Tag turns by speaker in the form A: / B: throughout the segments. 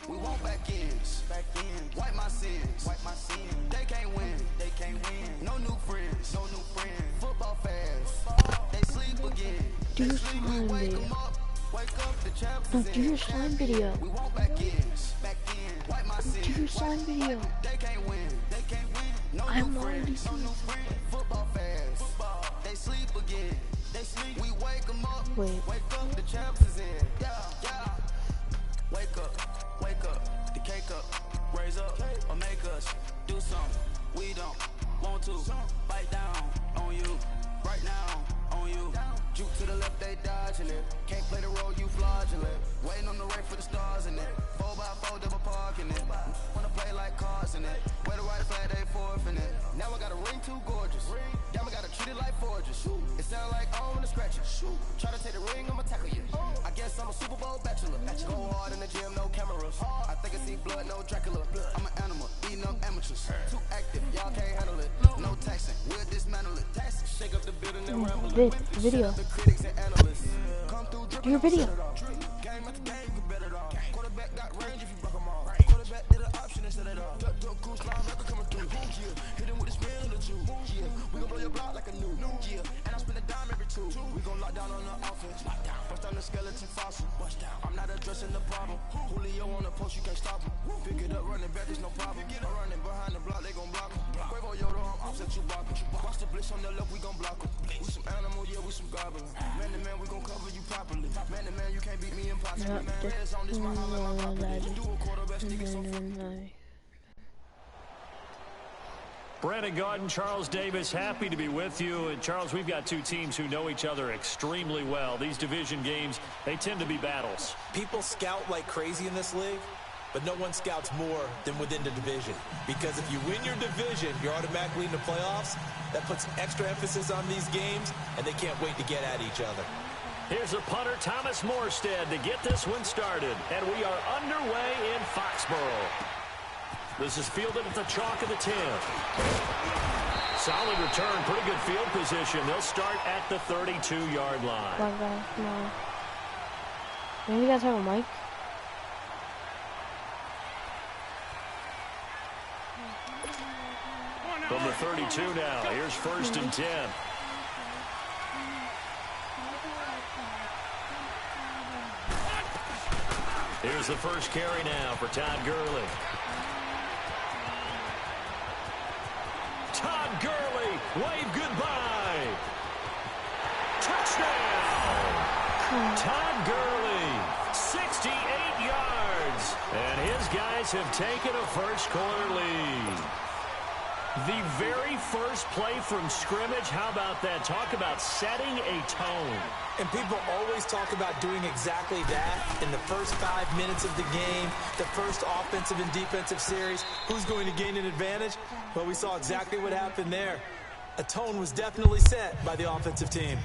A: We want back ends, wipe my sins, They can't win, No new friends, Football fans, they sleep again.
B: Do your slime video. Do your slime video.
A: We want back ends, wipe my sins.
B: Do your slime video.
A: They can't win, No new friends, Football fans, they sleep again. We wake them up,
B: Wait.
A: wake up, the champs is in. Yeah. Wake up, the cake up, raise up, or make us do something. We don't want to bite down on you, right now on you. Juke to the left, they dodging it. Can't play the role, you fraudulent. Waiting on the race for the stars in it. 4x4 double parking it. Wanna play like cars in it. Where the right flag, they forfeit it. Now I got a ring too gorgeous. Damn, I gotta treat it like forges. It sound like oh, when the scratcher. Try to take the ring, I'ma tackle you. I guess I'm a Super Bowl bachelor. Go hard in the gym, no cameras. I think I see blood, no Dracula. I'm an animal, eating up amateurs. Too active, y'all can't handle it. No taxing, we'll dismantle it. Shake up the building and ramble it.
B: Video. Do your video.
A: Quarterback got range if you broke them all. Quarterback did an option instead of all. Duck, cool, slime, record coming through. Hit him with a spin or two. We gon' blow your block like a new. And I spend a dime every two. We gon' lock down on the offense. Bust down the skeleton fossil. I'm not addressing the problem. Julio on the post, you can't stop him. Pick it up, running back, there's no problem. I'm running behind the block, they gon' block him. Quavo Yoda, I'm offset, you blockin'. Watch the blitz on the left, we gon' block him. We some animal, yeah, we some goblin. Man to man, we gon' cover you properly. Man to man, you can't beat me impossible. Man, reds on this, my holler, my property. Do a quarterback, stick it so
C: Brandon Garden, Charles Davis, happy to be with you. And Charles, we've got two teams who know each other extremely well. These division games, they tend to be battles.
D: People scout like crazy in this league, but no one scouts more than within the division. Because if you win your division, you're automatically in the playoffs. That puts extra emphasis on these games, and they can't wait to get at each other.
C: Here's a punter, Thomas Morstead, to get this one started. And we are underway in Foxborough. This is fielded at the chalk of the 10. Solid return, pretty good field position. They'll start at the 32-yard line.
B: Come on. Maybe you guys have a mic?
C: From the 32 now, here's 1st and 10. Here's the first carry now for Todd Gurley. Todd Gurley, wave goodbye. Touchdown. Todd Gurley, 68 yards. And his guys have taken a first-quarter lead. The very first play from scrimmage, how about that? Talk about setting a tone.
D: And people always talk about doing exactly that in the first 5 minutes of the game, the first offensive and defensive series. Who's going to gain an advantage? Well, we saw exactly what happened there. A tone was definitely set by the offensive team.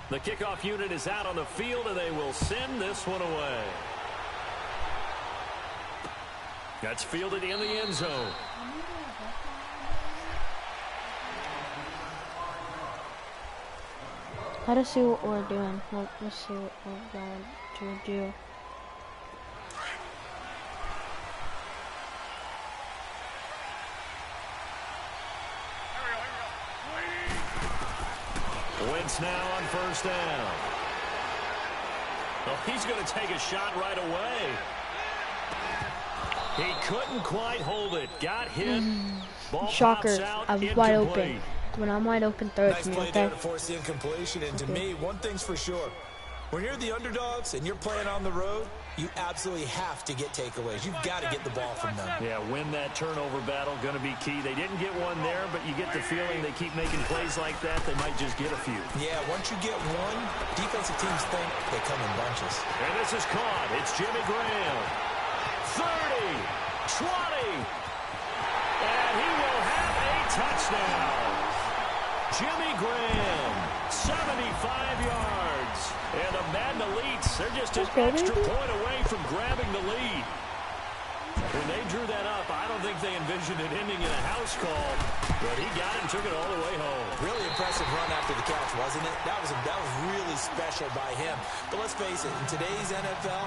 C: The kickoff unit is out on the field, and they will send this one away. That's fielded in the end zone.
B: Let us see what we're doing. Let's see what we're going to do.
C: Wentz now on first down. Well, he's going to take a shot right away. He couldn't quite hold it. Got hit. Ball
B: Shocker.
C: out,
B: I was wide open. When I'm wide open, throw it to me,
D: Nice play
B: okay?
D: there to force the incompletion. And to me, one thing's for sure. When you're the underdogs and you're playing on the road, you absolutely have to get takeaways. You've got to get the ball from them.
C: Yeah, win that turnover battle, going to be key. They didn't get one there, but you get the feeling they keep making plays like that, they might just get a few.
D: Yeah, once you get one, defensive teams think they come in bunches.
C: And this is caught. It's Jimmy Graham. 30, 20, and he will have a touchdown. Jimmy Graham 75 yards. And the Madden Elites, they're just an extra point away from grabbing the lead. When they drew that up, I don't think they envisioned it ending in a house call, but he got it and took it all the way home.
D: Really impressive run after the catch, wasn't it? That was really special by him. But let's face it, in today's NFL,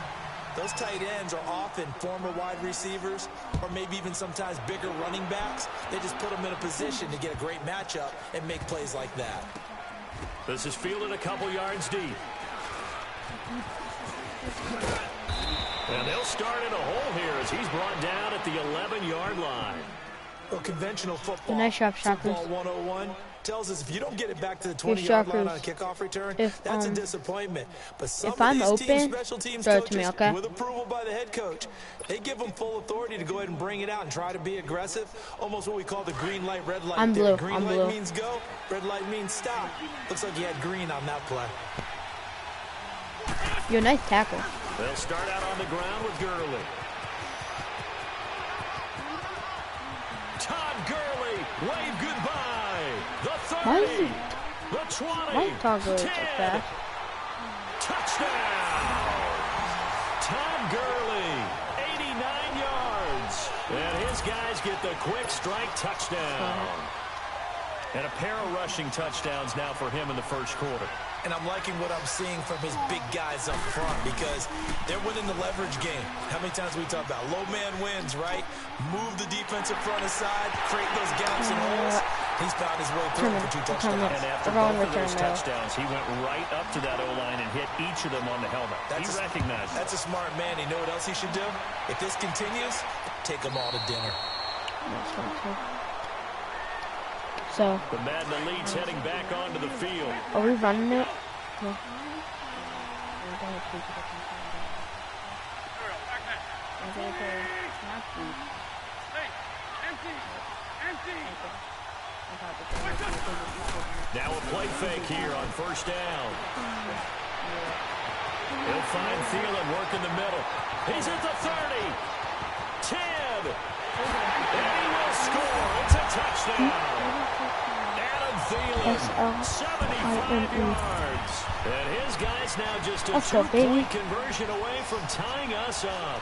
D: those tight ends are often former wide receivers or maybe even sometimes bigger running backs. They just put them in a position to get a great matchup and make plays like that.
C: This is fielded a couple yards deep. And they'll start in a hole here as he's brought down at the 11-yard line.
D: Well, conventional football,
B: nice shot,
D: football 101 tells us if you don't get it back to the 20-yard line on a kickoff return, that's a disappointment. But some
B: if I'm
D: of these
B: open,
D: special teams
B: throw it
D: coaches,
B: to me, okay?
D: with approval by the head coach, they give them full authority to go ahead and bring it out and try to be aggressive. Almost what we call the green light, red light.
B: I'm blue.
D: Green
B: I'm
D: light
B: blue.
D: means go, red light means stop. Looks like you had green on that play.
B: You're a nice tackle.
C: They'll start out on the ground with Gurley. Todd Gurley, wave goodbye. The 30, the 20,
B: Todd Gurley
C: 10,
B: fast.
C: touchdown. Todd Gurley, 89 yards. And his guys get the quick strike touchdown. And a pair of rushing touchdowns now for him in the first quarter.
D: And I'm liking what I'm seeing from his big guys up front because they're winning the leverage game. How many times we talk about low man wins, right? Move the defensive front aside, create those gaps and holes. He's found his way through for 2 touchdowns.
C: And after both of those touchdowns, he went right up to that O-line and hit each of them on the helmet. He recognized it.
D: That's a smart man. You know what else he should do? If this continues, take them all to dinner.
B: So,
C: the Madden Elites heading back onto the field.
B: Are we running it? No.
C: Now a play fake here on first down. He'll find Thielen work in the middle. He's at the 30. 10. And he will score. It's a touchdown. Adam Thielen, 75 yards. And his guys now just a 2-point conversion away from tying us up.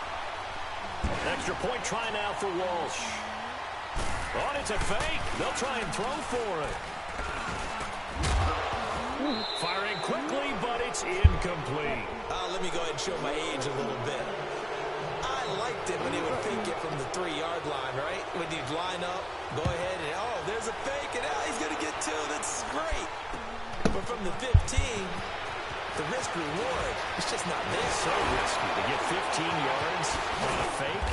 C: Extra point try now for Walsh. Oh, it's a fake. They'll try and throw for it. Firing quickly, but it's incomplete.
D: Let me go ahead and show my age a little bit. I liked it when he would fake it from the 3-yard line, right? When he'd line up, go ahead and, oh, there's a fake, and he's going to get 2. That's great. But from the 15, the risk-reward, it's just not there.
C: So risky to get 15 yards on a fake.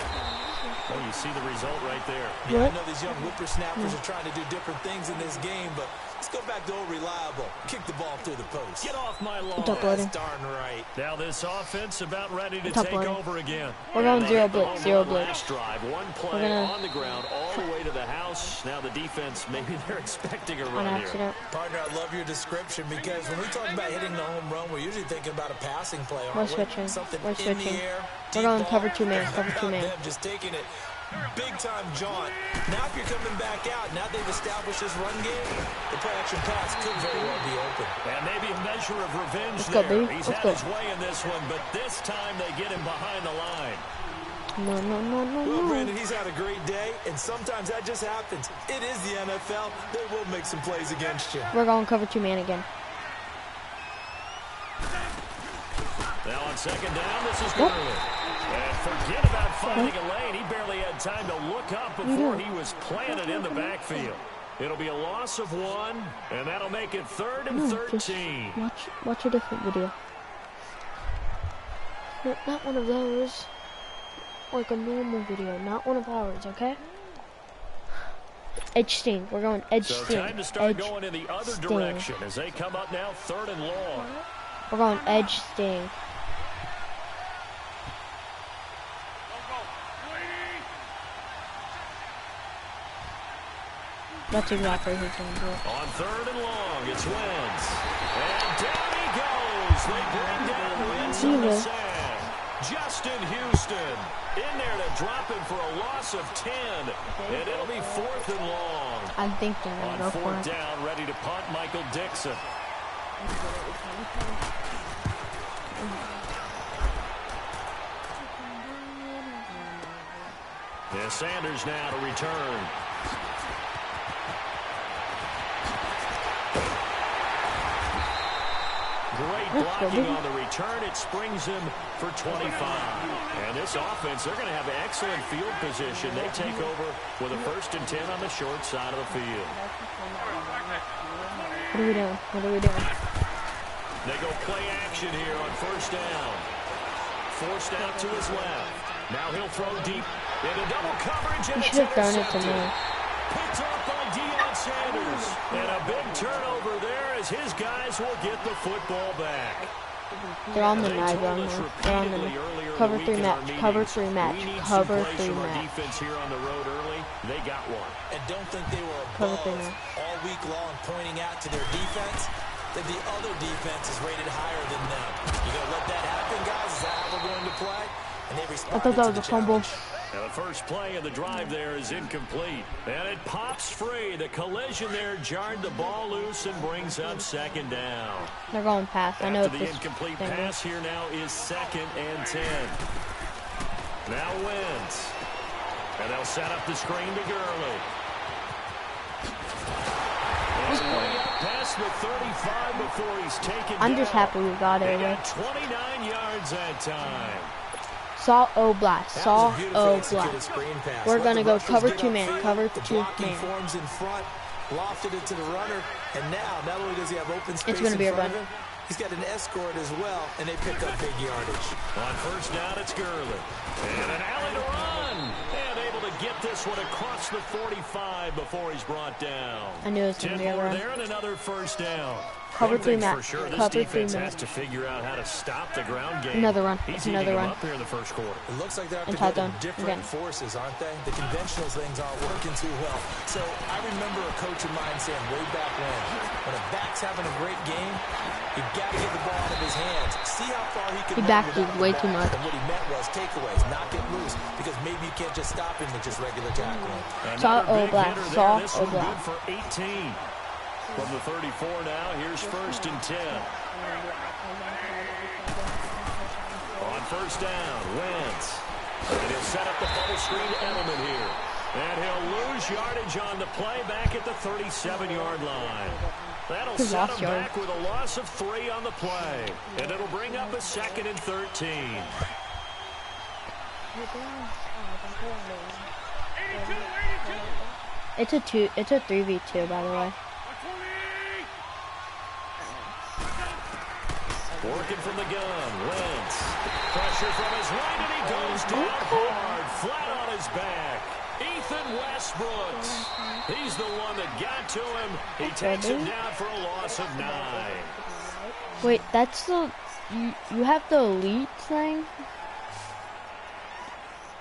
C: Oh, you see the result right there.
D: Yeah, I know these young whippersnappers are trying to do different things in this game, but let's go back to old reliable. Kick the ball through the post.
C: Get off my lawn.
D: That's darn right.
C: Now this offense about ready to take over again.
B: We're going zero blitz, zero blitz.
C: Drive, one play on the ground all the way to the house. Now the defense, maybe they're expecting a run here.
D: Partner, I love your description because when we talk about hitting the home run, we're usually thinking about a passing play.
B: We're switching.
D: Something
B: We're switching.
D: in the air.
B: We're going cover 2 man, cover 2 man.
D: Just taking it. Big time jaunt. Now if you're coming back out, now they've established this run game, the play action pass could very well be open.
C: And maybe a measure of revenge
B: Let's
C: there.
B: Go,
C: He's
B: Let's
C: had his way in this one, but this time they get him behind the line.
B: No.
D: Well, Brandon, he's had a great day, and sometimes that just happens. It is the NFL. They will make some plays against you.
B: We're going cover 2 man again.
C: Now on second down, this is Gurley. And forget about finding a lane. He barely had time to look up before he was planted in the backfield. It'll be a loss of 1, and that'll make it 3rd and 13.
B: Watch a different video. Not one of those. Like a normal video, not one of ours, okay? Edge sting. We're going edge sting.
C: So time to start going in the other direction as they come up now 3rd and long.
B: We're going edge sting. That's exactly who's going to do it.
C: On 3rd and long, it's Wentz. And down he goes. They bring down Wentz on the sack. Justin Houston in there to drop him for a loss of 10. And it'll be 4th and long.
B: I think they're going to go for it.
C: On 4th down, ready to punt, Michael Dixon. Yeah, Sanders now to return. Great blocking on the return. It springs him for 25. And this offense, they're going to have excellent field position. They take over with a 1st and 10 on the short side of the field.
B: What are we doing? What are we doing?
C: They go play action here on 1st down. Forced out to his left. Now he'll throw deep into double coverage.
B: You should have thrown it to me.
C: Picked off by Deion Sanders. And a big turnover there as his guys will get the football back.
B: They're on the knife run. They're on the cover 3 match. Cover 3 match. Cover 3 match.
C: Defense here on the road early. They got one.
D: And don't think they were above all week long pointing out to their defense that the other defense is rated higher than them. You gonna let that happen, guys? Is that how we're going to play? And they responded.
B: I thought that was a fumble.
C: Now the first play of the drive there is incomplete. And it pops free. The collision there jarred the ball loose and brings up 2nd down.
B: They're going past. I know
C: After the incomplete pass here now is 2nd and 10. Now Wentz. And they'll set up the screen to Gurley. He's way up past the 35 before he's taken
B: I'm just happy we got it.
C: They got 29 yards that time.
B: Saw Oblast. Saw Oblast. We're going to go cover 2 man. Cover 2 man.
D: Forms in front, lofted it to the runner, and now not only does he have open space
B: it's going to be a run.
D: He's got an escort as well, and they pick up big yardage.
C: On 1st down, it's Gurley. And an alley to run. And able to get this one across the 45 before he's brought down.
B: I knew it was going to be a run.
C: There and another 1st down.
B: Cover 3 match.
C: Sure,
B: cover 3
C: defense
B: match.
C: has to figure out how to stop the ground game.
B: Another run.
C: He's
B: another run.
C: Up here in the 1st quarter.
D: It looks like they're different forces, aren't they? The conventional things aren't working too well. So I remember a coach of mine saying way back when a back's having a great game, you've got to get the ball out of his hands. See how far he can
B: He backed it way too much.
D: And what he meant was takeaways, knock it loose, because maybe you can't just stop him with just regular tackling.
B: Saw Oblast. Saw Oblast.
C: For 18. From the 34 now, here's 1st and 10. On 1st down, Wentz. And he'll set up the bubble screen to Edelman here. And he'll lose yardage on the play back at the 37-yard line. That'll set him back with a loss of 3 on the play. And it'll bring up a 2nd and 13.
B: It's a 3v2, by the way.
C: Working from the gun, Wentz. Pressure from his right, and he goes down hard, flat on his back. Ethan Westbrooks. He's the one that got to him. He takes him down for a loss of 9.
B: Wait, that's the... You have the elite thing?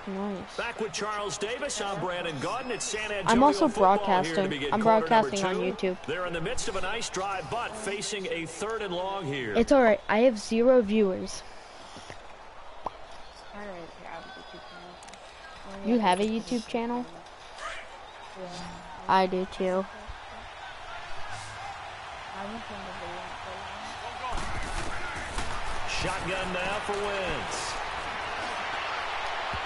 B: Nice.
C: Back with Charles Davis, I'm Brandon Gaudin at San Antonio.
B: I'm also broadcasting. I'm broadcasting on YouTube.
C: They're in the midst of a nice drive, but facing a 3rd and long here.
B: It's alright. I have 0 viewers. You have a YouTube channel? I do too.
C: Shotgun now for Wentz.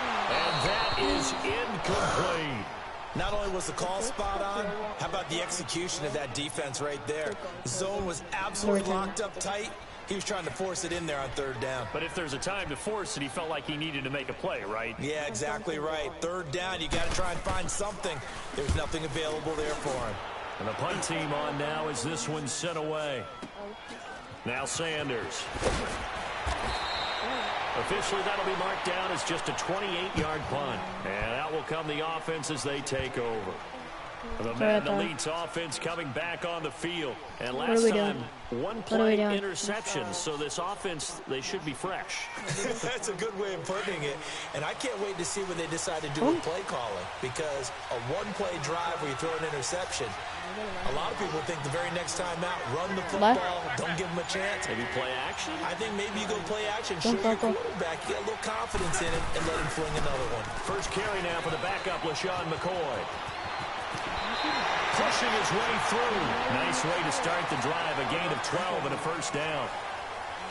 C: And that is incomplete.
D: Not only was the call spot on, how about the execution of that defense right there? Zone was absolutely locked up tight. He was trying to force it in there on 3rd down.
C: But if there's a time to force it, he felt like he needed to make a play, right?
D: Yeah, exactly right. 3rd down, you got to try and find something. There's nothing available there for him.
C: And the punt team on now as this one's sent away. Now Sanders. Officially, that'll be marked down as just a 28-yard punt. And out will come the offense as they take over. The Madden Elite's offense coming back on the field. And last time, 1 play interception. So this offense, they should be fresh.
D: That's a good way of putting it. And I can't wait to see when they decide to do a play calling. Because a 1-play drive where you throw an interception, a lot of people think the very next time out, run the football, don't give them a chance.
C: Maybe play action?
D: I think maybe you go play action, show your quarterback, get a little confidence in it, and let him fling another one.
C: First carry now for the backup, LaShawn McCoy. pushing his way through. Nice way to start the drive. A gain of 12 and a first down.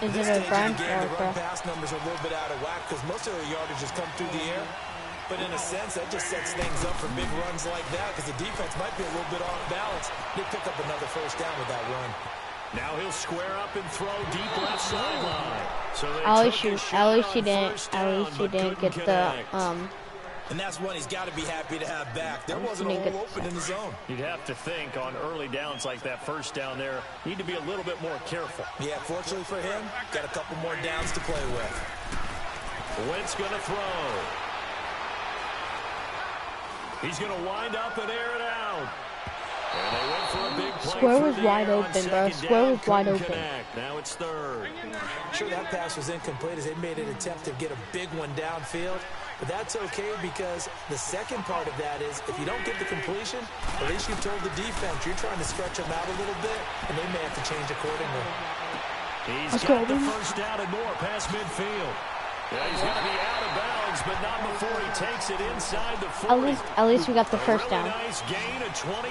B: Is it a run or a
D: the
B: throw?
D: run pass numbers are a little bit out of whack because most of their yardage has come through the air. But in a sense, that just sets things up for big runs like that because the defense might be a little bit off balance. They pick up another first down with that run.
C: Now he'll square up and throw deep left sideline. So
B: At least he didn't get the
D: And that's one he's got to be happy to have back. There wasn't a hole open in the zone.
C: You'd have to think on early downs like that first down there, need to be a little bit more careful.
D: Yeah, fortunately for him, got a couple more downs to play with.
C: Wentz going to throw. He's going to wind up and air it out. And they went for a big play.
B: Square was wide open, bro. Square was wide open.
C: Now it's third.
D: I'm sure that pass was incomplete as they made an attempt to get a big one downfield. But that's okay because the second part of that is if you don't get the completion, at least you told the defense you're trying to stretch them out a little bit, and they may have to change accordingly.
C: He's got the first down and more past midfield. Yeah, he's going to be out of bounds, but not before he takes it inside the 40.
B: At least we got the first down.
C: Nice gain of 25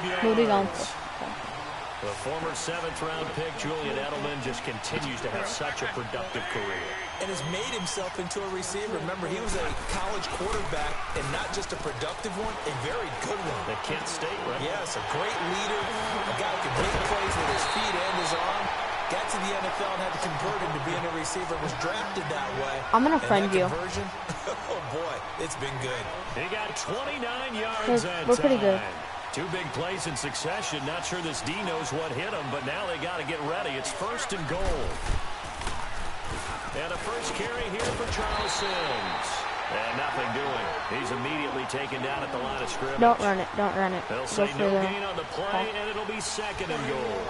C: yards.
B: Moving on.
C: The former 7th-round pick, Julian Edelman, just continues to have such a productive career.
D: And has made himself into a receiver. Remember, he was a college quarterback, and not just a productive one, a very good one.
C: At Kent State, right?
D: Yes, a great leader, a guy who can make plays with his feet and his arm. Got to the NFL and had to convert him to being a receiver. Was drafted that way.
B: I'm going to friend you.
D: Oh, boy, it's been good.
C: He got 29 yards that
B: We're pretty good.
C: Two big plays in succession. Not sure this D knows what hit him, but now they got to get ready. It's first and goal. And a first carry here for Charles Sims. And nothing doing. He's immediately taken down at the line of scrimmage.
B: Don't run it. Don't run it.
C: They'll say no gain on the play, and it'll be second and goal.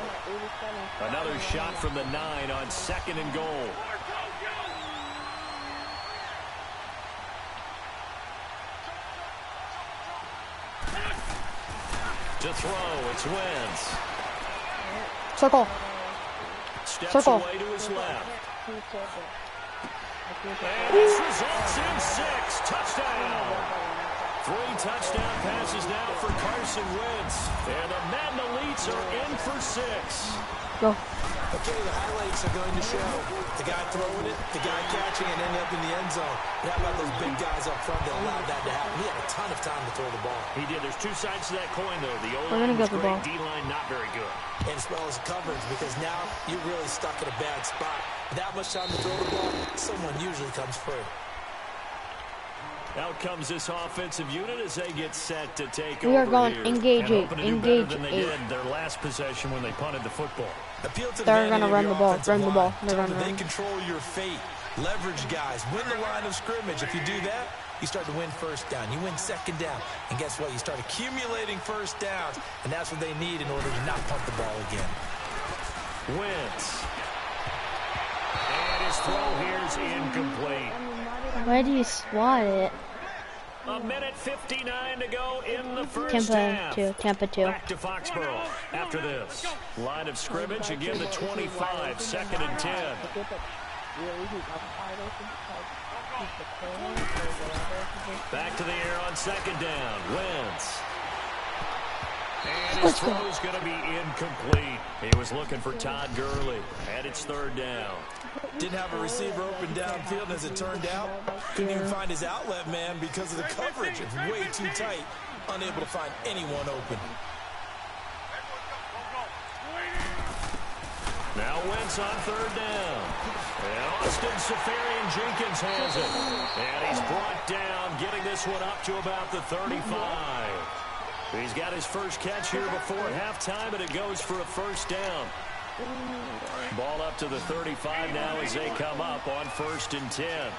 C: Another shot from the 9 on second and goal. To throw, it's Wentz.
B: Circle.
C: Steps away to his left. And this results in 6. Touchdown. 3 touchdown passes now for Carson Wentz. And the Madden Elites are in for 6.
B: Go.
D: Okay, the highlights are going to show the guy throwing it, the guy catching it, ending up in the end zone. And how about those big guys up front that allowed that to happen? He had a ton of time to throw the ball.
C: He did. There's 2 sides to that coin, though. The
B: We're
C: O-line
B: gonna
C: was
B: get the
C: great,
B: ball.
C: D-line not very good.
D: And as well as coverage, because now you're really stuck in a bad spot. That much time to throw the ball, someone usually comes free.
C: Out comes this offensive unit as they get set to take over.
B: We are going
C: here.
B: engage
C: And
B: 8.
C: hoping to do
B: Engage
C: better than
B: 8.
C: they did their last possession when they punted the football.
B: They're going to run the ball. Run the ball. They're going to
D: They
B: run.
D: control your fate. Leverage guys. Win the line of scrimmage. If you do that, you start to win first down. You win second down. And guess what? You start accumulating first downs. And that's what they need in order to not punt the ball again.
C: Wentz. And his throw here is incomplete.
B: Why do you swat it?
C: A minute 59 to go in the first half.
B: Tampa 2.
C: Back to Foxborough after this. Line of scrimmage, again the 25, second and 10. Back to the air on second down. Wentz. And his throw is going to be incomplete. He was looking for Todd Gurley. And it's third down.
D: Didn't have a receiver open downfield, as it turned out. Couldn't even find his outlet man because of the coverage. It's way too tight. Unable to find anyone open.
C: Now Wentz on third down. And Austin Safarian-Jenkins has it. And he's brought down, getting this one up to about the 35. He's got his first catch here before halftime, and it goes for a first down. Ball up to the 35 now as they come up on first and 10.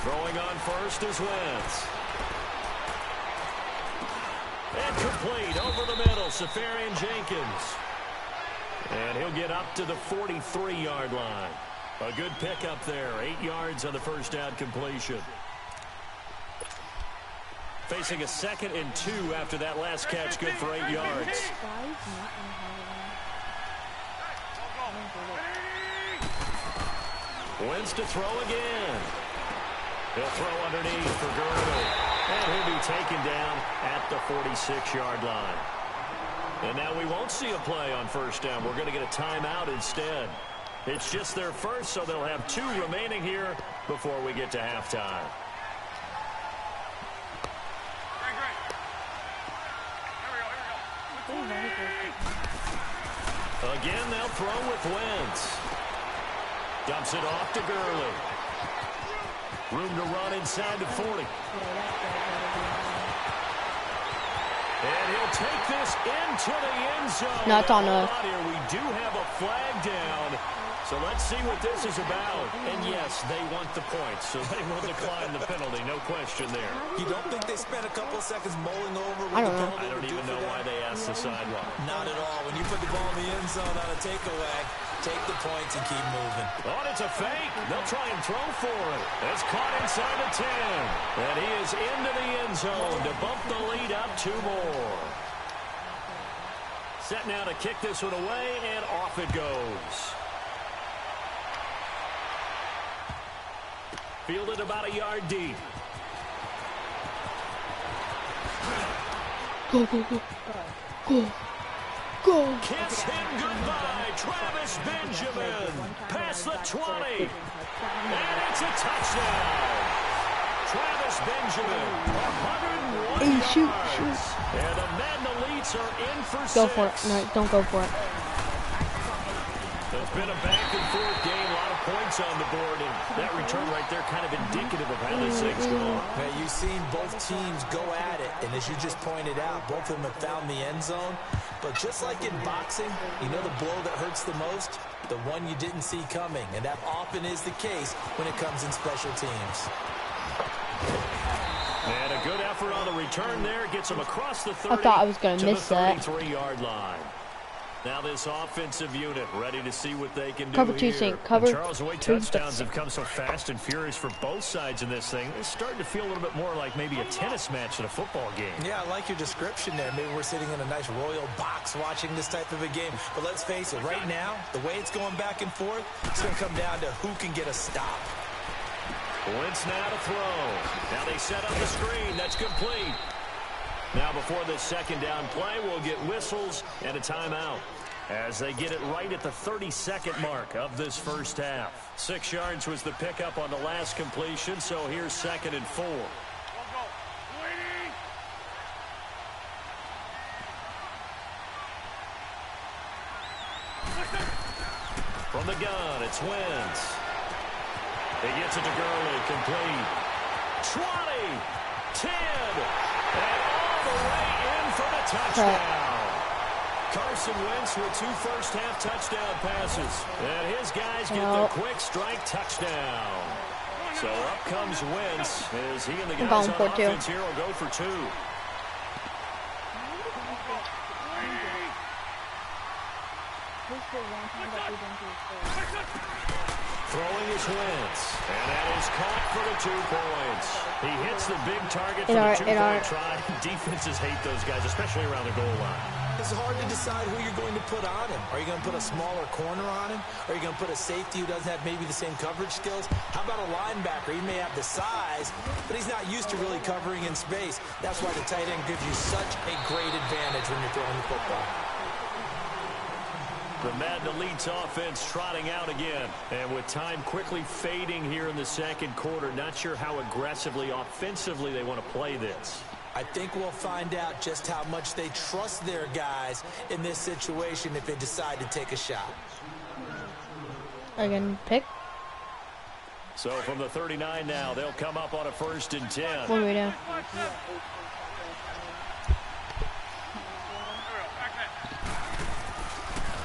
C: Throwing on first is Wentz. And complete over the middle, Safarian-Jenkins. And he'll get up to the 43-yard line. A good pickup there, 8 yards on the first down completion. Facing a second and 2 after that last catch, good for 8 yards. Wentz to throw again. He'll throw underneath for Gurley. And he'll be taken down at the 46-yard line. And now we won't see a play on first down. We're going to get a timeout instead. It's just their first, so they'll have 2 remaining here before we get to halftime. Again, they'll throw with Wentz. Dumps it off to Gurley. Room to run inside the 40. And he'll take this into the end zone.
B: No, it's on us.
C: Here we do have a flag down. So let's see what this is about. And yes, they want the points, so they will decline the penalty. No question there.
D: You don't think they spent a couple of seconds mulling over what
B: I
D: the
B: don't know.
D: penalty
C: I don't
D: would do
C: even
D: for
C: know why
D: them?
C: they asked the sideline.
D: Not at all. When you put the ball in the end zone on a takeaway, take the points and keep moving.
C: Oh, it's a fake. They'll try and throw for it. It's caught inside the 10. And he is into the end zone to bump the lead up 2 more. Set now to kick this one away, and off it goes. Fielded about a yard deep.
B: Go, go, go. Go. Go.
C: Kiss him goodbye, Travis Benjamin. Past the 20. And it's a touchdown. Travis Benjamin, 101
B: Hey,
C: yards.
B: shoot.
C: And the Madden Elites are in for 6.
B: Go for it. No, don't go for it.
C: It's been a back-and-forth game, a lot of points on the board, and that return right there kind of indicative of how this thing's going.
D: Hey, you've seen both teams go at it, and as you just pointed out, both of them have found the end zone. But just like in boxing, you know the blow that hurts the most? The one you didn't see coming, and that often is the case when it comes in special teams.
C: And a good effort on the return there gets him across the 30
B: I thought I was going to miss that.
C: 33-yard line. Now this offensive unit ready to see what they can do
B: Cover 2
C: here.
B: sync. Cover
C: And Charles, the way
B: 2
C: touchdowns have come so fast and furious for both sides in this thing, it's starting to feel a little bit more like maybe a tennis match than a football game.
D: Yeah, I like your description there. Maybe we're sitting in a nice royal box watching this type of a game. But let's face it, right now, the way it's going back and forth, it's going to come down to who can get a stop.
C: Wentz now to throw. Now they set up the screen. That's complete. Now before this second down play, we'll get whistles and a timeout as they get it right at the 32nd mark of this first half. 6 yards was the pickup on the last completion, so here's 2nd and 4. From the gun, it's Wentz. He gets it to Gurley, complete. 20, 10, and all the way in for the touchdown. Carson Wentz with 2 first-half touchdown passes. And his guys get the quick strike touchdown. So up comes Wentz as he and the guys on offense here will go for 2. Throwing is Wentz, and that is caught for the 2 points. He hits the big target for the 2-point try. Defenses hate those guys, especially around the goal line.
D: It's hard to decide who you're going to put on him. Are you going to put a smaller corner on him? Are you going to put a safety who doesn't have maybe the same coverage skills? How about a linebacker? He may have the size, but he's not used to really covering in space. That's why the tight end gives you such a great advantage when you're throwing the football.
C: The Madden Elites offense trotting out again. And with time quickly fading here in the second quarter, not sure how aggressively, offensively they want to play this.
D: I think we'll find out just how much they trust their guys in this situation if they decide to take a shot.
B: Again, pick.
C: So from the 39 now, they'll come up on a 1st and 10.
B: What do we do?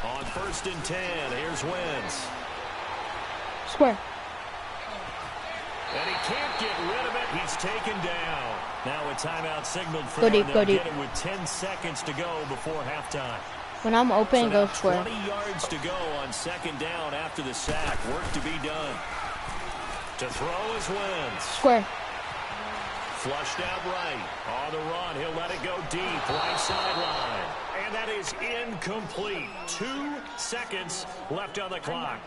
C: On 1st and 10, here's Wentz.
B: Square.
C: And he can't get rid of it. He's taken down. Now a timeout signaled for
B: Go
C: him.
B: deep, go deep.
C: Get it with 10 seconds to go before halftime.
B: When I'm open,
C: So
B: go square.
C: 20 yards to go on 2nd down after the sack. Work to be done. To throw is Wentz.
B: Square.
C: Flushed out right. On the run, he'll let it go deep. Right sideline. And that is incomplete. 2 seconds left on the clock.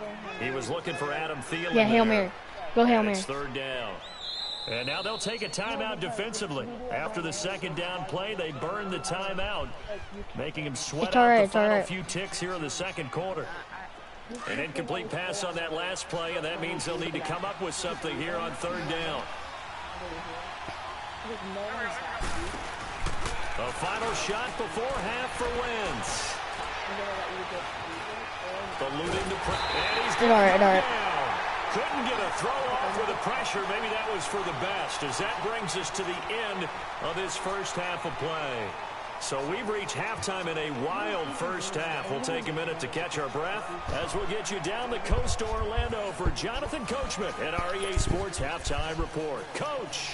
C: He was looking for Adam Thielen.
B: Yeah, Hail Mary. Go Hail Mary.
C: It's 3rd down. And now they'll take a timeout defensively. After the second down play, they burn the timeout, making him sweat out the final few ticks here in the second quarter. An incomplete pass on that last play, and that means they'll need to come up with something here on third down. A final shot before half for Wentz. Alluding to and he's down. Couldn't get a throw off with the pressure. Maybe that was for the best, as that brings us to the end of this first half of play. So we've reached halftime in a wild first half. We'll take a minute to catch our breath as we'll get you down the coast to Orlando for Jonathan Coachman and our EA Sports Halftime Report. Coach!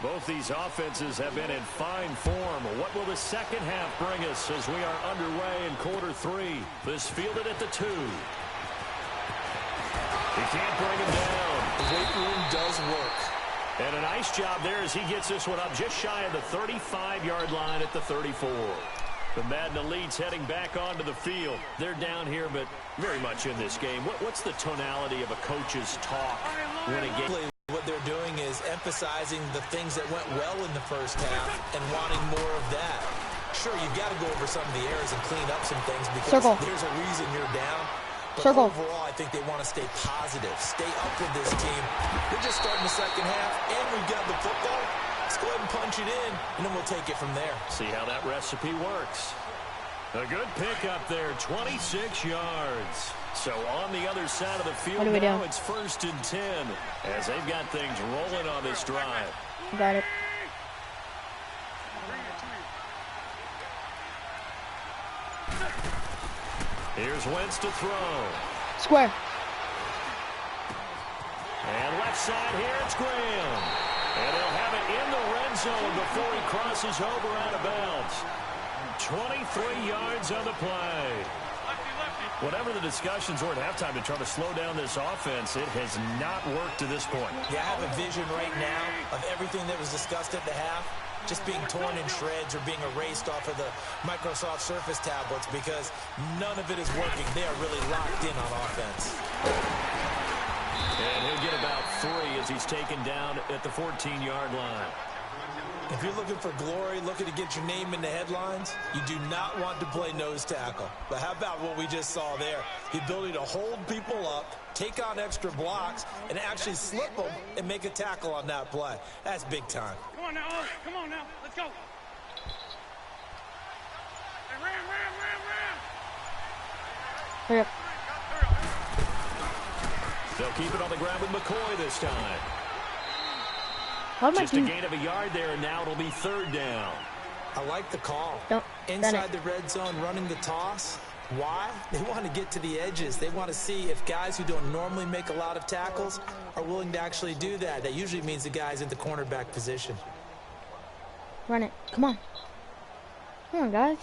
C: Both these offenses have been in fine form. What will the second half bring us as we are underway in quarter three? This fielded at the 2. He can't bring him down.
D: The weight room does work.
C: And a nice job there as he gets this one up just shy of the 35-yard line at the 34. The Madden Elites heading back onto the field. They're down here, but very much in this game. What's the tonality of a coach's talk when a game?
D: What they're doing is emphasizing the things that went well in the first half and wanting more of that. Sure, you've got to go over some of the errors and clean up some things because there's a reason you're down. But overall, I think they want to stay positive, stay up with this team. We're just starting the second half, and we've got the football. Let's go ahead and punch it in, and then we'll take it from there.
C: See how that recipe works. A good pickup there, 26 yards. So on the other side of the field now, it's 1st and 10, as they've got things rolling on this drive.
B: Got it.
C: Here's Wentz to throw.
B: Square.
C: And left side here, it's Graham. And they'll have it in the red zone before he crosses over out of bounds. 23 yards on the play. Whatever the discussions were at halftime to try to slow down this offense, it has not worked to this point.
D: Yeah, I have a vision right now of everything that was discussed at the half just being torn in shreds or being erased off of the Microsoft Surface tablets because none of it is working. They are really locked in on offense.
C: And he'll get about 3 as he's taken down at the 14-yard line.
D: If you're looking for glory, looking to get your name in the headlines, you do not want to play nose tackle. But how about what we just saw there? The ability to hold people up, take on extra blocks, and actually slip them and make a tackle on that play. That's big time.
E: Come on now, come on now, let's go. Hey, ram.
B: Hurry up.
C: They'll keep it on the ground with McCoy this time. Just a gain of a yard there, and now it'll be 3rd down.
D: I like the call.
B: Inside
D: the red zone running the toss. Why? They want to get to the edges. They want to see if guys who don't normally make a lot of tackles are willing to actually do that. That usually means the guy's in the cornerback position.
B: Run it. Come on. Come on, guys.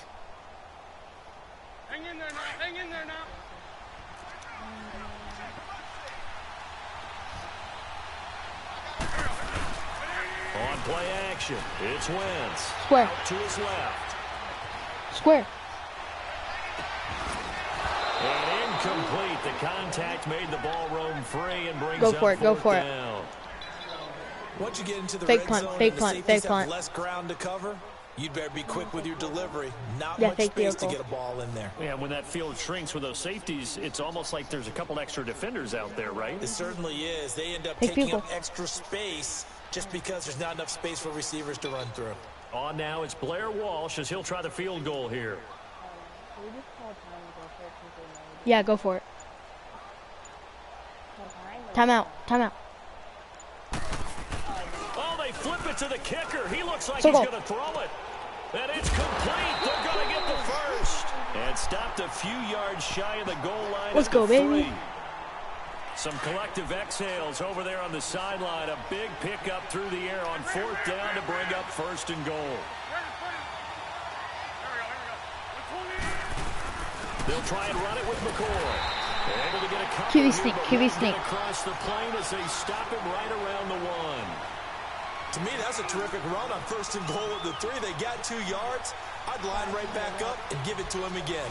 E: Hang in there now. Hang in there now.
C: On play action, it's Wentz.
B: Square.
C: Out to his left.
B: Square.
C: And incomplete. The contact made the ball roam free and brings
B: Go for it. Go for it.
C: Down.
D: Once you get into the
B: fake
D: red
B: punt.
D: zone
B: Fake
D: and
B: punt.
D: the
B: Fake
D: safeties
B: punt.
D: have less ground to cover, you'd better be quick with your delivery. Not
B: Yeah,
D: much
B: fake
D: space
B: vehicle.
D: to get a ball in there.
C: Yeah, when that field shrinks with those safeties, it's almost like there's a couple extra defenders out there, right?
D: It certainly is. They end up
B: Fake
D: taking
B: vehicle.
D: up extra space just because there's not enough space for receivers to run through.
C: On now, it's Blair Walsh as he'll try the field goal here.
B: Yeah, go for it. Timeout. Timeout.
C: Oh, they flip it to the kicker. He looks like
B: Circle.
C: he's going to throw it. And it's complete. They're going to get the first. And stopped a few yards shy of the goal line.
B: Let's
C: at
B: go,
C: the
B: baby.
C: 3. Some collective exhales over there on the sideline. A big pickup through the air on 4th down to bring up 1st and goal. They'll try and run it with McCoy. They're able to get a couple
B: QB
C: here,
B: sneak,
C: but
B: QB
C: won't
B: sneak.
C: get across the plane as they stop him right around the 1.
D: To me, that's a terrific run on 1st and goal at the 3. They got 2 yards. I'd line right back up and give it to him again.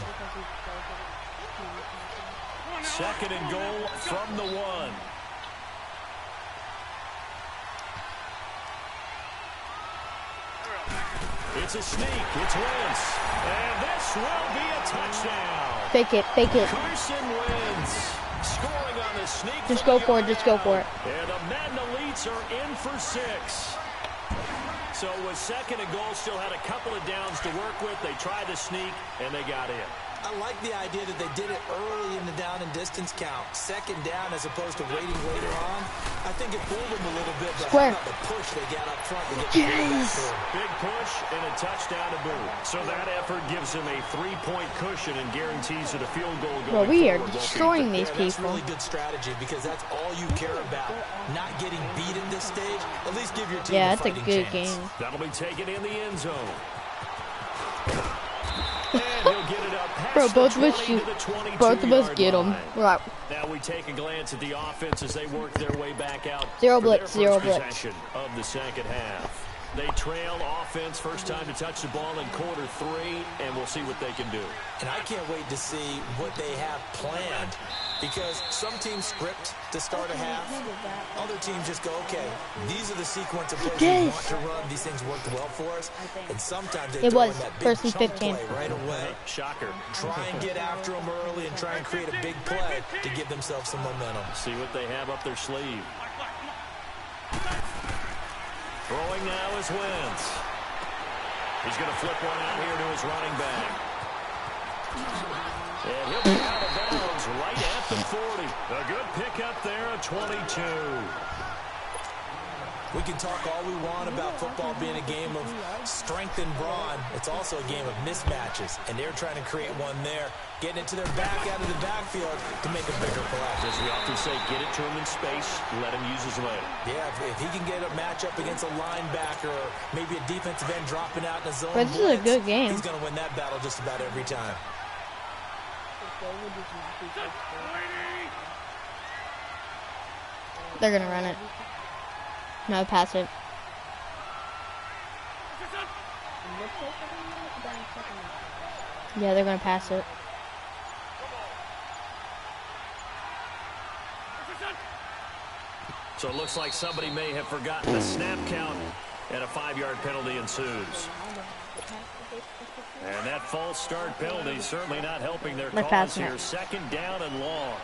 C: 2nd and goal from the 1. It's a sneak. It's Wentz. And this will be a touchdown.
B: Fake it, fake it.
C: Carson Wentz scoring on the sneak.
B: Just go for it, just go for it.
C: And the Madden Elites are in for 6. So with 2nd and goal, still had a couple of downs to work with. They tried to sneak, and they got in.
D: I like the idea that they did it early in the down and distance count. 2nd down as opposed to waiting later on. I think it fooled them a little bit, but how about the push they got up front to get the quarterback through?
C: Big push and a touchdown to boot. So that effort gives him a 3-point cushion and guarantees that a field goal going
B: Bro, we are
C: forward
B: destroying these people.
D: That's really good strategy because that's all you care about. Not getting beat at this stage. At least give your team a fighting chance.
B: Yeah, it's a good game.
C: That'll be taken in the end zone. And he'll get it up past
B: Bro, both
C: the
B: of us
C: 20
B: shoot.
C: to the 22
B: Both of us
C: yard
B: get them.
C: line.
B: Right.
C: Now we take a glance at the offense as they work their way back out.
B: Zero
C: for
B: blitz,
C: their
B: zero
C: first
B: blitz.
C: possession of the 2nd half. They trail offense, first time to touch the ball in quarter 3, and we'll see what they can do.
D: And I can't wait to see what they have planned because some teams script to start a half. Other teams just go, okay, these are the sequence of plays we want to run. These things worked well for us. And sometimes they throw in that big
B: first and
D: chunk
B: 15.
D: play right away.
C: Shocker.
D: Try and get after them early and try and create a big play to give themselves some momentum.
C: See what they have up their sleeve. Throwing now is Wentz. He's going to flip one out here to his running back. And he'll be out of bounds right at the 40. A good pickup there, a 22.
D: We can talk all we want about football being a game of strength and brawn. It's also a game of mismatches, and they're trying to create one there, getting it to their back out of the backfield to make a bigger play.
C: As we often say, get it to him in space, let him use his leg.
D: Yeah, if he can get a matchup against a linebacker or maybe a defensive end dropping out in a zone,
B: But this is a good game.
D: he's going to win that battle just about every time.
B: They're gonna run it. No, pass it. Yeah, they're gonna pass it.
C: So it looks like somebody may have forgotten the snap count, and a 5-yard penalty ensues. And that false start penalty certainly not helping their cause here. 2nd down and long.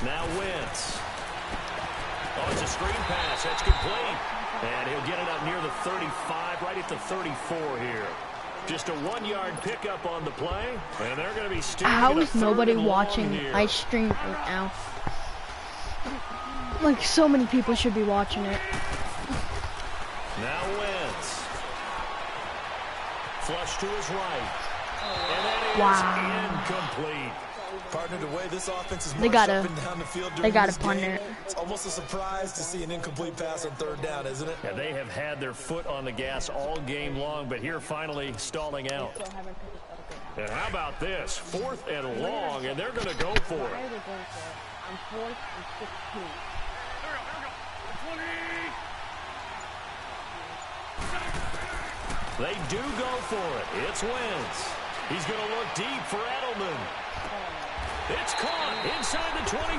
C: Now Wentz. Oh, it's a screen pass. That's complete. And he'll get it up near the 35, right at the 34 here. Just a 1-yard pickup on the play, and they're going to be stealing.
B: How is nobody watching my stream right now? Like, so many people should be watching it.
C: Now Wentz. Flush to his right. And that is incomplete.
D: Partner, the way this offense is
B: They gotta
D: up and down the field
B: punt it.
D: It's almost a surprise to see an incomplete pass on 3rd down, isn't it?
C: Yeah, they have had their foot on the gas all game long, but here finally stalling out. And how about this? 4th and long, and they're going to go for it. They do go for it. It's Wentz. He's going to look deep for Edelman. It's caught inside the 25.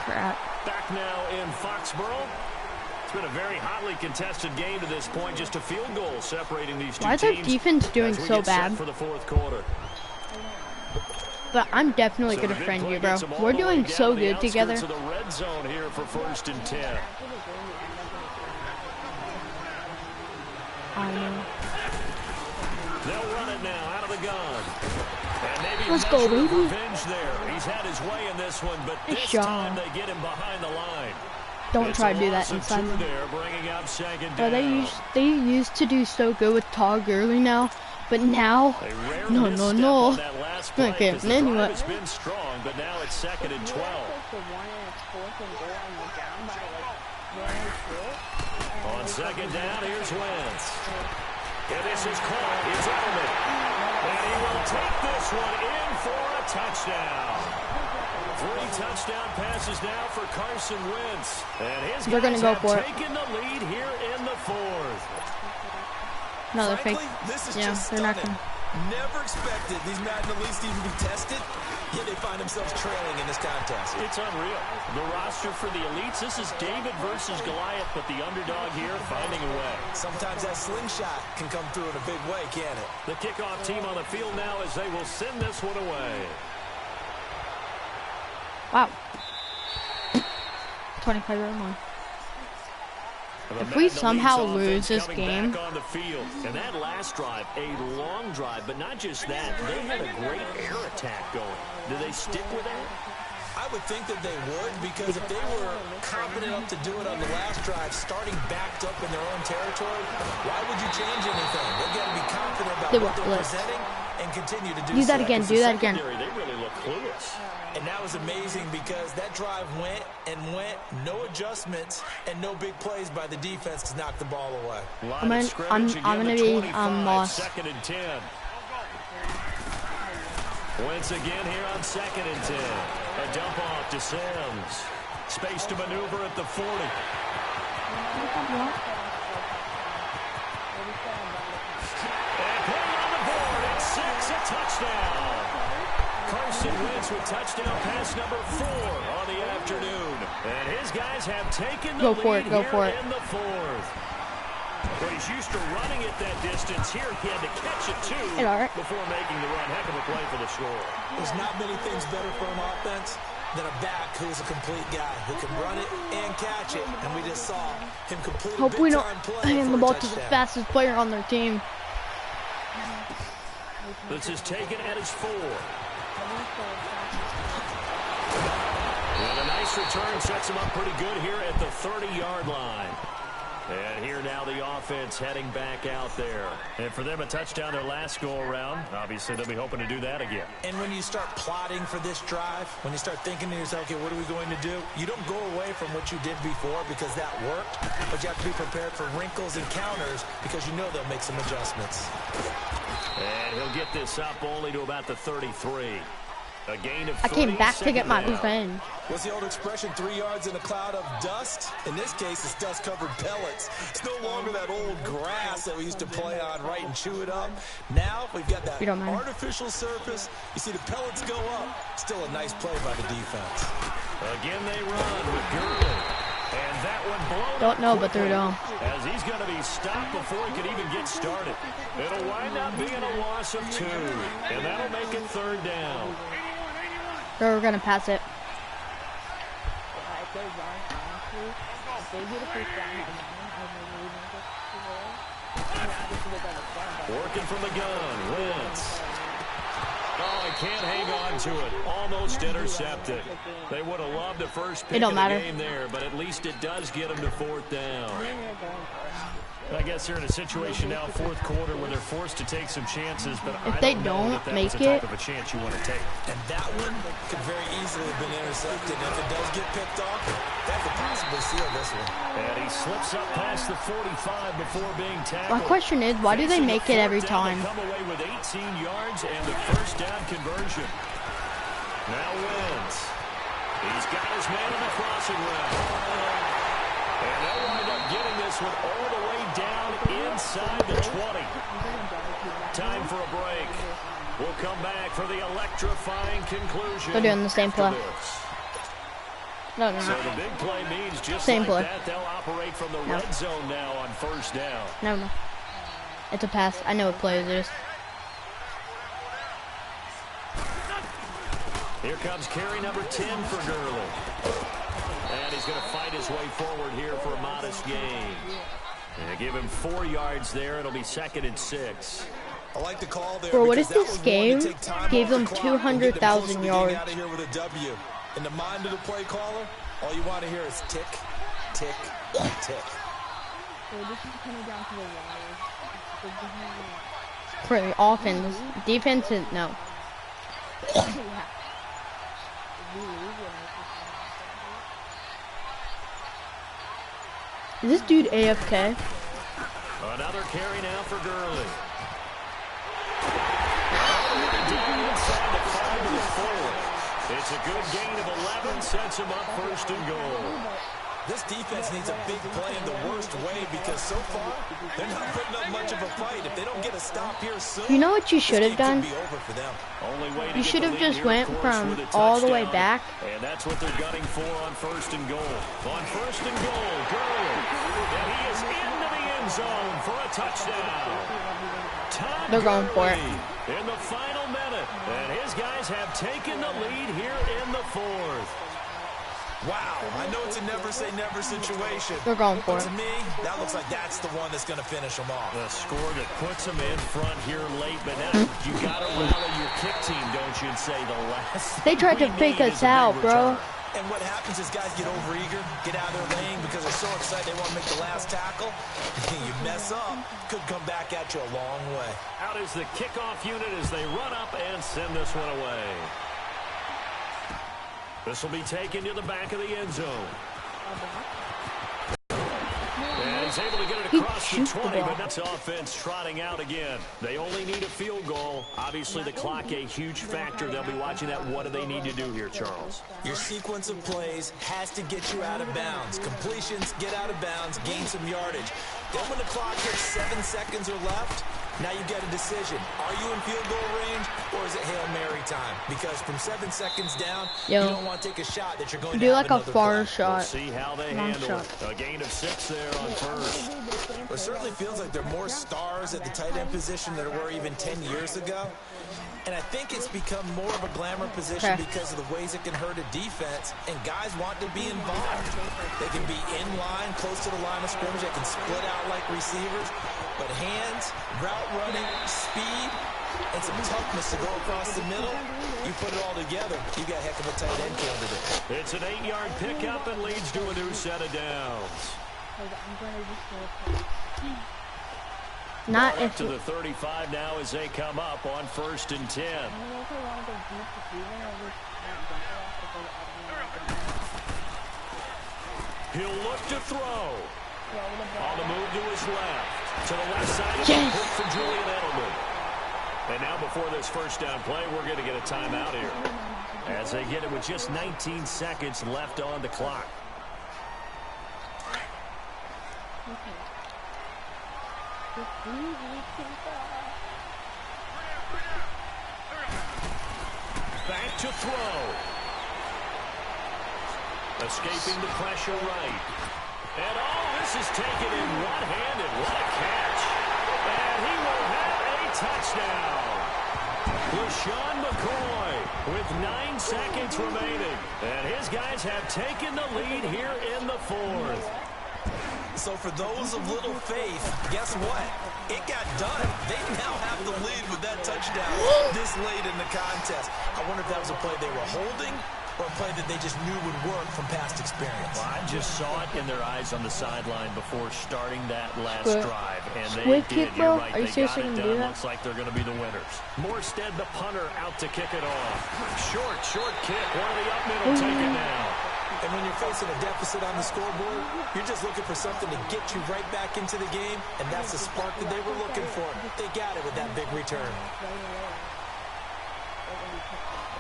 B: Crap.
C: Back now in Foxborough. It's been a very hotly contested game to this point. Just a field goal separating these two teams.
B: Why is our defense doing so bad?
C: For the 4th quarter.
B: But I'm definitely gonna friend you, bro. We're doing so good together.
C: The red zone here for 1st and 10.
B: I know.
C: They'll run it now out of the gun. And maybe
B: Let's go, baby.
C: Revenge there. He's had his way in this one, but this time they get him behind the line.
B: Don't try to do that inside.
C: There, bringing up 2nd down.
B: Bro, they used to do so good with Todd Gurley now, but now, no. Okay, anyway.
C: It's been strong, but now it's 2nd and 12. On 2nd down, here's Wentz. And this is caught. It's Edelman. And he will take this one in for a touchdown. 3 touchdown passes now for Carson Wentz. And his
B: They're going to go for it.
C: Taking the lead here in the 4th.
B: No, they're fake.
D: This is
B: Yeah,
D: just
B: they're not
D: stunning.
B: going to.
D: Never expected these Madden Elites to even be tested. Yeah, they find themselves trailing in this contest.
C: It's unreal. The roster for the elites, this is David versus Goliath, but the underdog here finding a way.
D: Sometimes that slingshot can come through in a big way, can't it?
C: The kickoff team on the field now as they will send this one away.
B: Wow. 25-yard line. If we somehow lose this game,
C: on the field. And that last drive, a long drive, but not just that, they had a great air attack going. Do they stick with that?
D: I would think that they would, because if they were confident enough to do it on the last drive, starting backed up in their own territory, why would you change anything? They've got to be confident about what they're presenting and continue to do
B: that again, do that again.
C: They really look clueless.
D: And that was amazing because that drive went and went, no adjustments, and no big plays by the defense to knock the ball away.
B: I'm gonna be lost.
C: 2nd and 10. Once again here on 2nd and 10. A dump off to Sims. Space to maneuver at the 40. And put on the board at 6, a touchdown. Carson Wentz with touchdown pass number 4 on the afternoon. And his guys have taken the lead here in the 4th. Well, he's used to running it that distance. Here he had to catch it, too, before making the run. Heck of a play for the score.
D: There's not many things better for an offense than a back who's a complete guy who can run it and catch it. And we just saw him complete a big-time play
B: hand the ball to the fastest player on their team.
C: This is taken at his 4. And a nice return sets him up pretty good here at the 30-yard line. And here now the offense heading back out there. And for them, a touchdown their last go-around. Obviously, they'll be hoping to do that again.
D: And when you start plotting for this drive, when you start thinking to yourself, okay, what are we going to do? You don't go away from what you did before because that worked. But you have to be prepared for wrinkles and counters because you know they'll make some adjustments.
C: And he'll get this up only to about the 33. A gain of 30.
B: I came back to get my revenge.
D: What's the old expression, 3 yards in a cloud of dust? In this case, it's dust-covered pellets. It's no longer that old grass that we used to play on, right, and chew it up. Now we've got that artificial surface. You see the pellets go up. Still a nice play by the defense.
C: Again, they run with Gurley. And that one blown
B: Don't know, but they're down.
C: As he's going to be stopped before he could even get started. It'll wind up being a loss of 2. And that'll make it 3rd down.
B: They're going to pass it.
C: Working from the gun, Wentz. Oh, he can't hang on to it. Almost intercepted. They would have loved a first pick of the game there, but at least it does get them to 4th down. I guess they're in a situation now, 4th quarter, where they're forced to take some chances, but
B: if they don't make it,
C: type of a chance you want to take.
D: And that one could very easily have been intercepted. If it does get picked off, that could possibly seal this one.
C: And he slips up past the 45 before being tackled.
B: My question is, why do they make it every time?
C: Come away with 18 yards and the 1st down conversion. Now Wentz. He's got his man in the crossing route. And they'll wind up getting this one all the way down inside the 20. Time for a break. We'll come back for the electrifying conclusion.
B: They're doing the same play. No, no,
C: so the big play means just
B: same
C: like
B: play.
C: that, they'll operate from the red zone now on 1st down.
B: No. It's a pass. I know what play it is.
C: Here comes carry number 10 for Gurley. And he's going to fight his way forward here for a modest gain. And give him 4 yards there. It'll be 2nd and 6.
D: I like the call there.
B: Bro, what if this game gave them 200,000 yards?
D: Out of here with a W. In the mind of the play caller, all you want to hear is tick, tick, tick.
F: So this is coming down to the wire.
B: For the offense, defense is no. Is this dude AFK?
C: Another carry now for Gurley. Down inside the 5 to the 4. It's a good gain of 11, sets him up 1st and goal.
D: This defense needs a big play in the worst way because so far, they're not putting up much of a fight. If they don't get a stop here soon,
B: You know what you should have done?
D: be over for them.
B: You should have just went from all the way back.
C: And that's what they're gunning for on 1st and goal. On 1st and goal, Gurley. And he is into the end zone for a touchdown. Todd
B: They're going for it.
C: Gurley in the final minute. And his guys have taken the lead here in the 4th.
D: Wow, I know it's a never-say-never situation.
B: They're going for
D: but
B: it.
D: to me, that looks like that's the one that's going to finish them off.
C: The score that puts them in front here late, but now you got to rally your kick team, don't you, and say the last
B: They tried to fake us out, bro.
D: And what happens is guys get overeager, get out of their lane because they're so excited they want to make the last tackle. You mess up, could come back at you a long way.
C: Out is the kickoff unit as they run up and send this one away. This will be taken to the back of the end zone. And he's able to get it across the 20, but that's offense trotting out again. They only need a field goal. Obviously, the clock a huge factor. They'll be watching that. What do they need to do here, Charles?
D: Your sequence of plays has to get you out of bounds. Completions, get out of bounds, gain some yardage. Then when the clock hits 7 seconds or left, now you get a decision. Are you in field goal range or is it Hail Mary time? Because from 7 seconds down, you don't want to take a shot that you're going to have
B: like a
D: another
B: far
D: play.
B: shot.
C: We'll see how they handle it. A gain of 6 there on 1st.
D: It certainly feels like there are more stars at the tight end position than there were even 10 years ago. And I think it's become more of a glamour position because of the ways it can hurt a defense, and guys want to be involved. They can be in line, close to the line of scrimmage. They can split out like receivers. But hands, route running, speed, and some toughness to go across the middle, you put it all together, you got a heck of a tight end candidate.
C: It's an 8-yard pickup and leads to a new set of downs.
B: Not
C: up
B: if
C: to the 35 now as they come up on 1st and 10. He'll look to throw. On the move to his left. To the left side of the pick for Julian Edelman. And now before this first down play, we're going to get a timeout here. As they get it with just 19 seconds left on the clock. Back to throw. Escaping the pressure right. And this is taken in one-handed. What a catch. And he will have a touchdown. LaShawn McCoy with 9 seconds remaining. And his guys have taken the lead here in the 4th.
D: So for those of little faith, guess what? It got done. They now have the lead with that touchdown this late in the contest. I wonder if that was a play they were holding or a play that they just knew would work from past experience.
C: Well, I just saw it in their eyes on the sideline before starting that last drive. And they did.
B: Bro?
C: You're right.
B: Are you
C: They got
B: seriously
C: it
B: gonna do
C: done.
B: that?
C: Looks like they're going to be the winners. Morstead, the punter, out to kick it off. Short kick. One of the up middle taken now.
D: And when you're facing a deficit on the scoreboard, you're just looking for something to get you right back into the game, and that's the spark that they were looking for. They got it with that big return.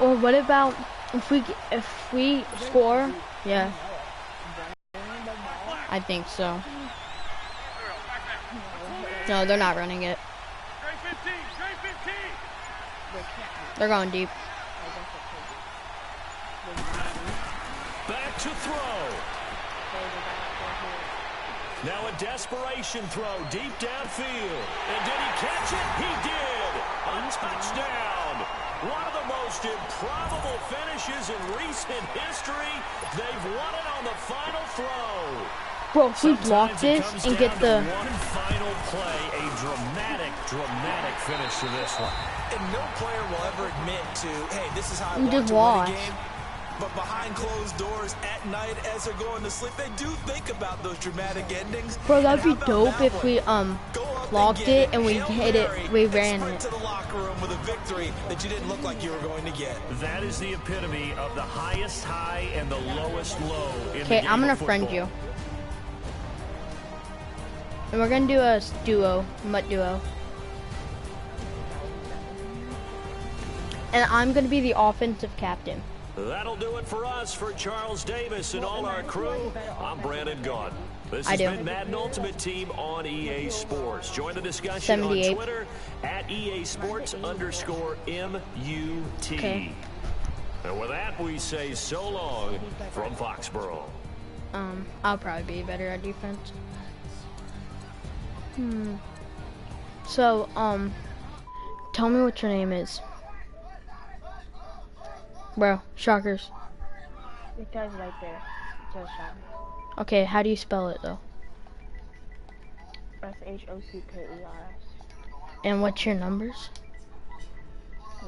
B: Or what about if we score? Yeah, I think so. No, they're not running it. They're going deep.
C: Back to throw. Now a desperation throw deep downfield. And did he catch it? He did. A touchdown. One of the most improbable finishes in recent history. They've won it on the final throw.
B: Bro, if we block this and get the...
C: one final play, a dramatic finish to this one.
D: And no player will ever admit to, hey, this is how I
B: We
D: want
B: just
D: to win
B: lost.
D: a game. But behind closed doors at night as they're going to sleep, they do think about those dramatic endings.
B: Bro, that'd be
D: And how about
B: dope
D: that
B: if we
D: one? Go up
B: blocked
D: get
B: it and we
D: Hail
B: hit it,
D: Mary,
B: we
D: and
B: ran
D: sprint
B: it.
D: to the locker room with a victory that you didn't look like you were going to get.
C: That is the epitome of the highest high and the lowest low in the
B: Okay,
C: game
B: I'm gonna
C: of
B: friend
C: football.
B: you. And we're gonna do a duo, mutt duo. And I'm gonna be the offensive captain.
C: That'll do it for us. For Charles Davis and all our crew, I'm Brandon Gaughan. This has been Madden Ultimate Team on EA Sports. Join the discussion on Twitter at EA Sports_MUT.
B: Okay.
C: And with that, we say so long from Foxborough.
B: I'll probably be better at defense. So, tell me what your name is. Bro, Shockers.
F: It does right there. It says Shockers.
B: Okay, how do you spell it though?
F: SHOCKERS.
B: And what's your numbers?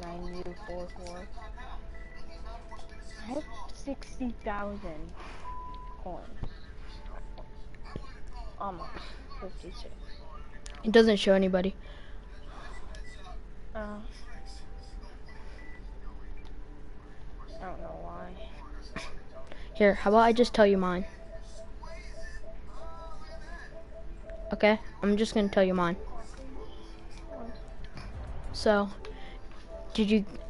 F: 9044. I have 60,000 coins. Almost 56.
B: It doesn't show anybody.
F: I don't know why.
B: Here, how about I just tell you mine? Okay, I'm just gonna tell you mine. So,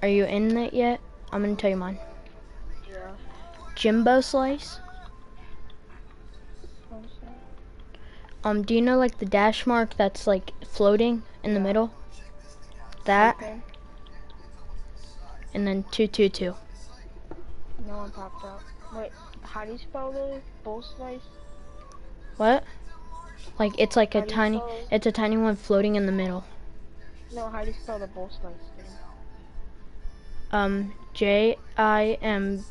B: are you in it yet? I'm gonna tell you mine.
F: Yeah.
B: Jimbo Slice. Do you know like the dash mark that's like floating in the middle? That.
F: Okay.
B: And then 222.
F: No one popped up. Wait, how do you spell the bull slice?
B: What? Like it's like
F: How
B: a
F: do you
B: tiny,
F: spell it?
B: it's a tiny one floating in the middle.
F: No, how do you spell the bull slice thing?
B: JIMBOSLICE.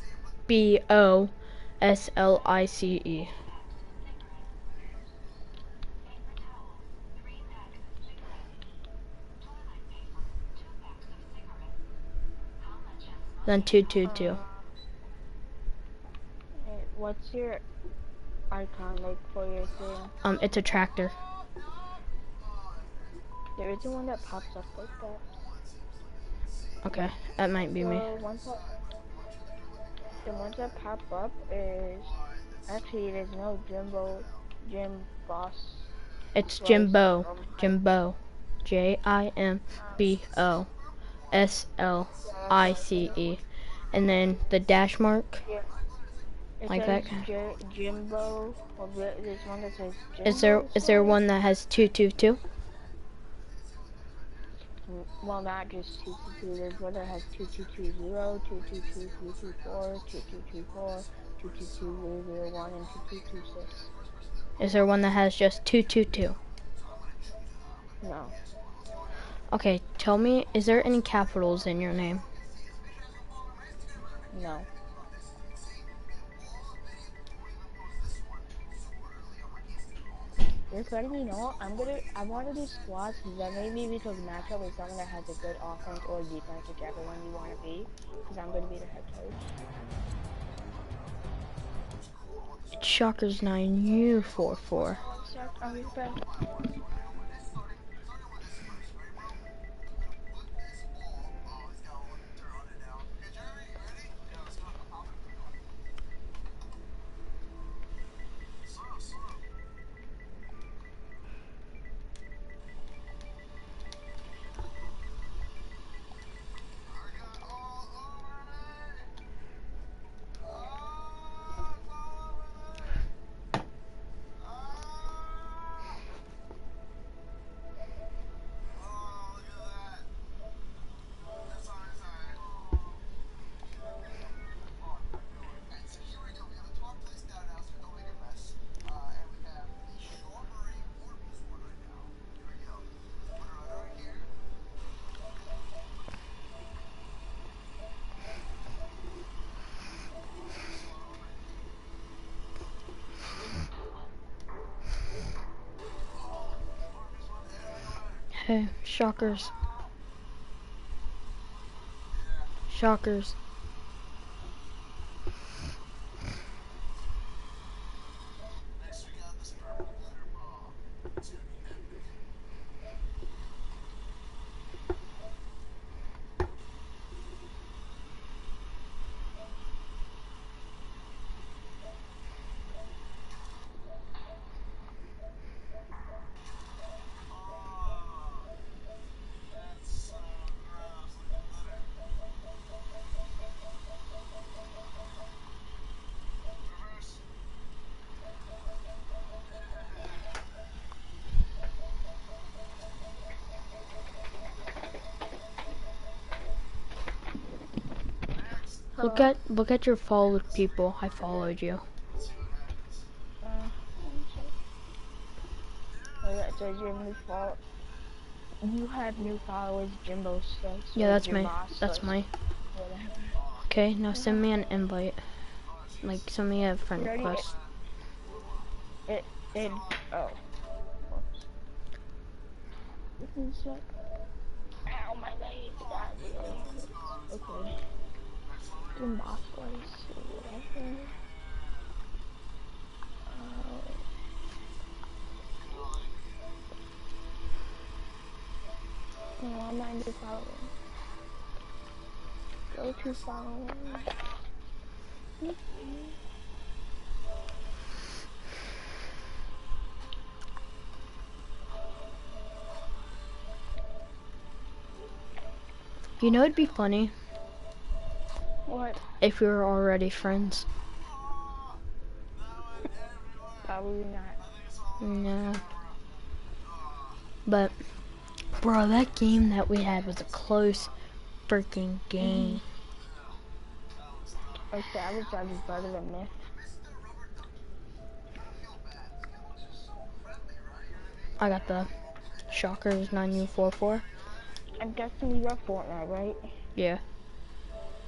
B: Then 222.
F: What's your icon like for your thing?
B: It's a tractor.
F: There isn't one that pops up like that.
B: Okay, that might be me.
F: The ones that pop up is actually there's no Jim Boss.
B: It's Jimbo. Jimbo. JIMBOSLICE. And then the dash mark.
F: Yeah. It
B: Like
F: says
B: that.
F: Jimbo. Well, there's one that says Jimbo.
B: Is there one that has 222?
F: Well, not just 222. There's one that has 2220, 222324, 2224, 222001, and 2226.
B: Is there one that has just 222?
F: No.
B: Okay, tell me, is there any capitals in your name?
F: No. Just letting you know, I want to do squads because then maybe we could match up with someone that has a good offense or defense, whichever one you want to be, because I'm going to be the head coach.
B: It's Shockers 9U44.
F: I'll be back.
B: Hey, Shockers. Shockers. Look at your followed people. I followed you.
F: Oh yeah, so your new follow. You have new followers, Jimbo says.
B: Yeah, that's me.
F: That's
B: my.
F: Whatever.
B: Okay, now send me an invite. Like, send me a friend request.
F: Oh. Whoops. Ow, my leg. That really hurts. Okay. Doing boss slice or whatever. I mind you following. Go to following.
B: You know, it'd be funny.
F: What?
B: If we were already friends.
F: Probably not.
B: No. But, bro, that game that we had was a close freaking game.
F: Okay, I was judging better than this.
B: I got the Shockers 9U44.
F: I'm guessing you got Fortnite, right?
B: Yeah.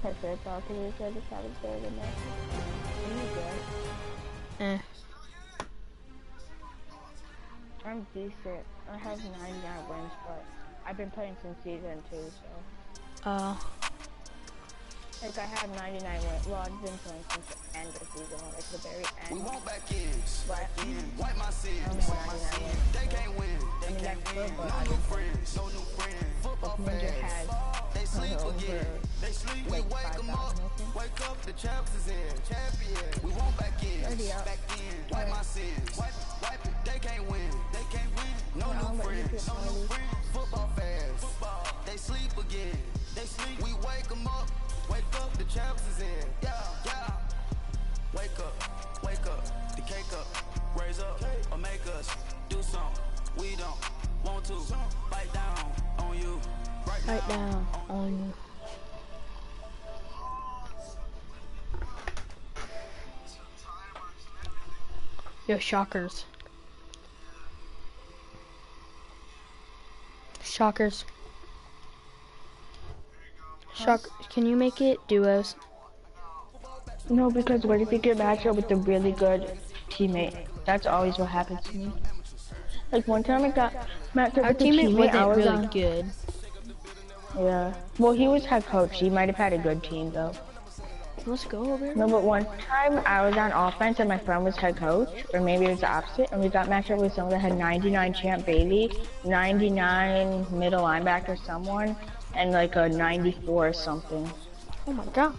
F: I said thought you were judging better than this. You good?
B: Eh.
F: I'm decent. I have 99 wins, but I've been playing since season 2, so. Like, I have 99 wins. Well, I've been playing since the end of season 1, like the very end.
A: We want back ends.
F: But,
A: Wipe my sins.
F: I don't know 99 wins.
A: They can't win.
F: I mean, that's good, but
A: No new friends. No new friends. Football
F: Ninja
A: fans.
F: has
A: They sleep
F: over
A: again. They sleep. We
F: like
A: wake them up.
F: 5,000.
A: Wake up. The champs is in. Champion. We want back ends.
F: 30 up.
A: Back in. Wipe my sins. Wipe it. They can't win. They can't win. No new friends. No new friends. Football fans. They sleep again. They sleep. We wake them up. Wake up, the champs is in. Yeah, yeah. Wake up, the cake up. Raise up, or make us do something we don't want to. Bite down on you.
B: Right down on you. Yo, Shockers. Shockers. Can you make it duos?
F: No, because what if you get matched up with a really good teammate? That's always what happens to me. Like one time I got matched up
B: Our
F: with a
B: teammate
F: teammate, I
B: wasn't
F: was
B: really
F: on.
B: good.
F: Yeah. Well, he was head coach. He might have had a good team though.
B: Let's go over.
F: No, but one time I was on offense and my friend was head coach, or maybe it was the opposite, and we got matched up with someone that had 99 Champ Bailey, 99 middle linebacker someone, and like a 94 or something.
B: Oh my gosh.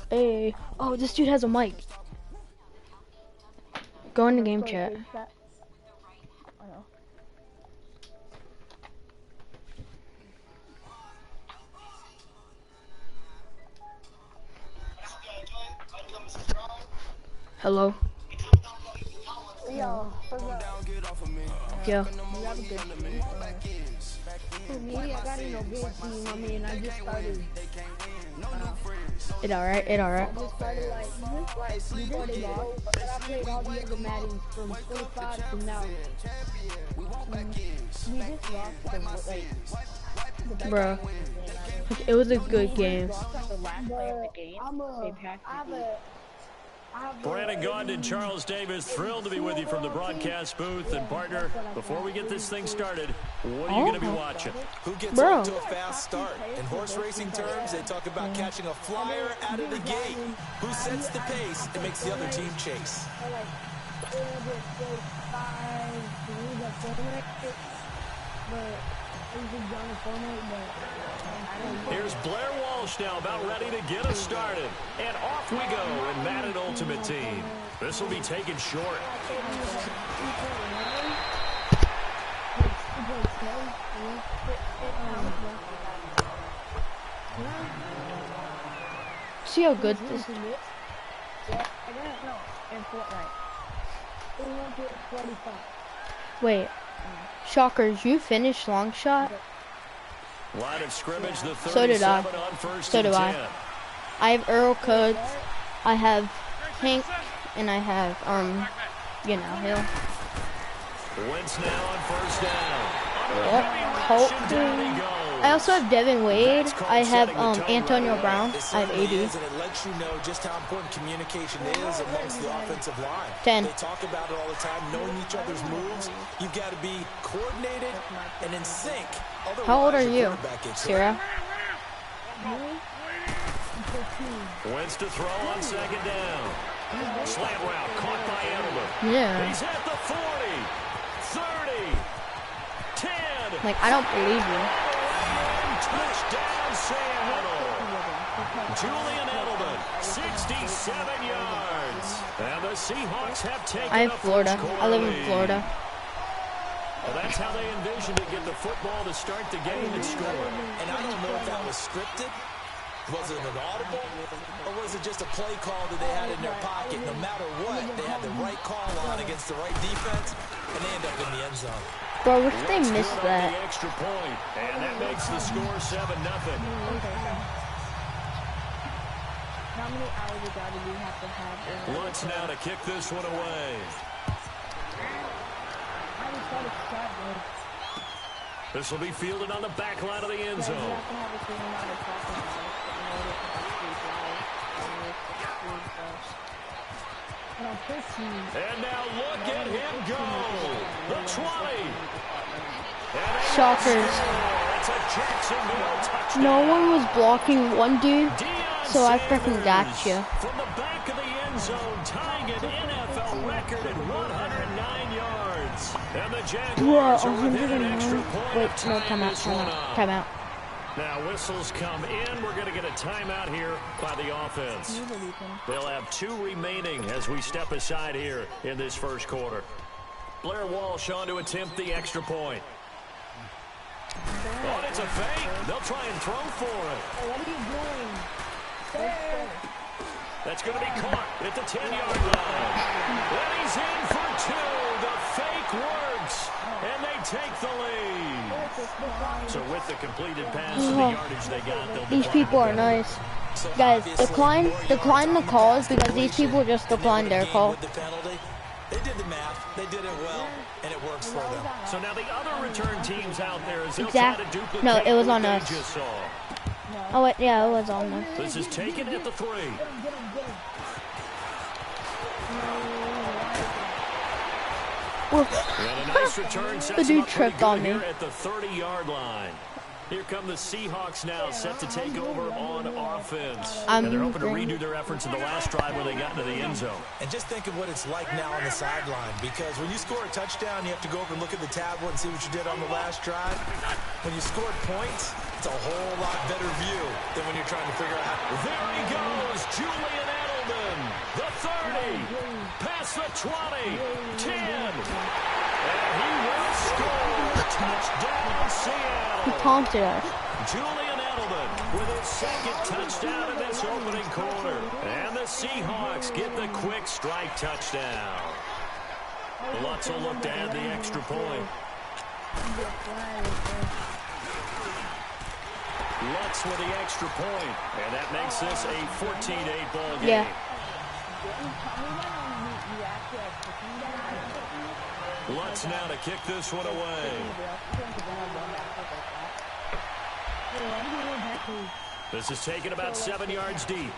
B: Hey. Oh, this dude has a mic. Go into game chat. Hello.
F: Yo,
B: Yeah.
G: For me, I got in a big team. I mean, I just started.
B: It alright, it alright.
G: I just started we started off, but I played all the other Maddens from 25 to now.
F: we just lost the
B: Bro. It was a good game.
F: the last play of the game.
C: Brandon Gaughan, Charles Davis, thrilled to be with you from the broadcast booth. And partner, before we get this thing started, what are you going to be watching?
D: Who gets off to a fast start? In horse racing terms, they talk about catching a flyer out of the gate. Who sets the pace and makes the other team chase?
C: Here's Blair Walsh now about ready to get us started. And off we go in Madden Ultimate Team. This will be taken short.
B: See how good this is? Wait. Shockers, you finished long shot?
C: Line of scrimmage, the 37
B: So did I.
C: on first
B: So
C: and
B: do
C: 10.
B: I have Earl Codes, I have Hank, and I have, you know, Hill.
C: Wentz now on first down.
B: Yep, Colt. I also have Devin Wade. I have Antonio Brown. I have AD.
D: And it lets you know just how important communication is amongst the offensive line.
B: 10.
D: They talk about it all the time, knowing each other's moves. You've got to be coordinated and in sync.
B: How old are
D: Otherwise, your
B: you,
D: quarterback gets hurt.
B: Sarah?
C: Wentz to throw on second down. Slant route caught by Edelman.
B: Yeah.
C: He's at the 40, 30, 10.
B: Like, I don't believe you.
C: Touchdown, Seattle. Julian Edelman, 67 yards. And the Seahawks have taken
B: I have Florida. I live in Florida.
C: Well, that's how they envisioned to get the football to start the game and score.
D: And I don't know if that was scripted. Was it an audible? Or was it just a play call that they had in their pocket? No matter what, they had the right call on against the right defense, and they end up in the end zone.
B: Bro, wish they missed that.
C: The extra point, and that makes the score 7-0.
F: How many hours ago do you have to have?
C: Lutz now to kick this one away. This will be fielded on the back line of the end zone. And now look at him go. The 20.
B: Shockers.
C: It's a Jacksonville touchdown.
B: No one was blocking one dude, so I freaking got you.
C: From the back of the end zone, tying an NFL record at 109 yards. And the Jaguars are within an extra point.
B: Wait, no, timeout.
C: Now whistles come in. We're going to get a timeout here by the offense. They'll have 2 remaining as we step aside here in this first quarter. Blair Walsh on to attempt the extra point. Oh, it's a fake. They'll try and throw for it.
G: What are you doing? There.
C: That's going to be caught at the 10-yard line. And he's in for 2. The fake works, and they take the lead. So with the completed pass and the yardage they got, they'll
B: These people are nice. Guys, decline the calls because these people just declined their call.
D: They did the math. They did it well, and it works for them.
C: So now the other return teams out there is
B: Exactly. No, it was on us. Oh wait, yeah, it was on us.
C: This is taken at the 3. And a nice return sets
B: The dude
C: them up pretty
B: tripped on
C: good
B: me.
C: here at the 30-yard line. Here come the Seahawks now, set to take over on offense. And they're hoping to redo their efforts in the last drive when they got into the end zone.
D: And just think of what it's like now on the sideline, because when you score a touchdown, you have to go over and look at the tablet and see what you did on the last drive. When you scored points, it's a whole lot better view than when you're trying to figure out how.
C: There he goes, Julian Edelman, the 30, past the 20, 10, and he will score. Touchdown, Seattle.
B: He taunted us.
C: Julian Edelman with his second touchdown in this opening quarter. And the Seahawks get the quick strike touchdown. Lutz will look to add the extra point. Lutz with the extra point, and that makes this a 14-8 ball game.
B: Yeah.
C: Lutz now to kick this one away. This is taken about 7 yards deep.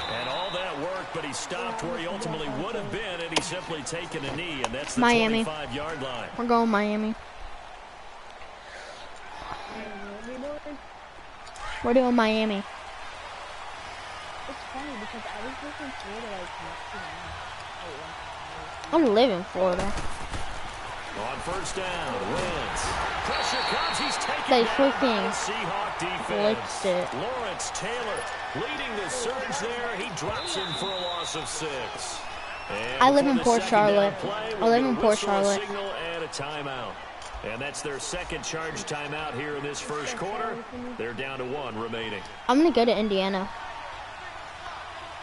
C: And all that work, but he stopped where he ultimately would have been, and he's simply taken a knee, and that's the 25-yard line.
B: We're going Miami. We're doing Miami.
F: It's funny because I was looking Florida like
B: I live in Florida.
C: On first down, Wentz. Pressure comes, he's taken
B: They
C: down
B: freaking
C: by the Seahawk defense.
B: blitzed it.
C: Lawrence Taylor leading the surge there. He drops in for a loss of 6. And
B: I live in
C: before the
B: Port
C: second down
B: Charlotte.
C: play,
B: I live
C: we'll
B: in
C: get a
B: Port
C: whistle, a
B: Charlotte.
C: signal, and a timeout. And that's their second charge timeout here in this first quarter. They're down to 1 remaining.
B: I'm gonna go to Indiana.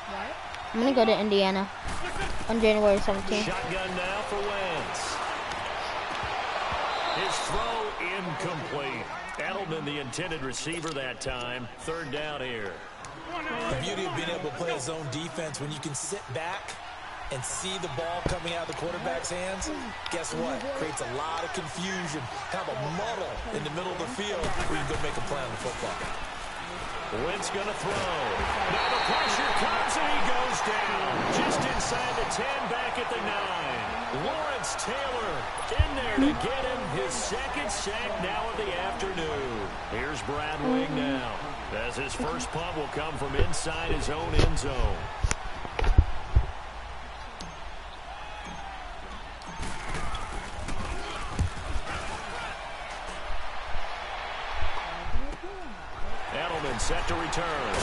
F: What?
B: I'm gonna go to Indiana on January 17th.
C: Shotgun now for Wentz. His throw incomplete. Edelman, the intended receiver that time. Third down here.
D: The beauty of being able to play a zone defense when you can sit back and see the ball coming out of the quarterback's hands, guess what? Creates a lot of confusion. Have a muddle in the middle of the field where you can go make a play on the football.
C: Wentz going to throw. Now the pressure comes and he goes down. Just inside the 10, back at the 9. Lawrence Taylor in there to get him his second sack now of the afternoon. Here's Brad Wing now, as his first punt will come from inside his own end zone. Edelman set to return.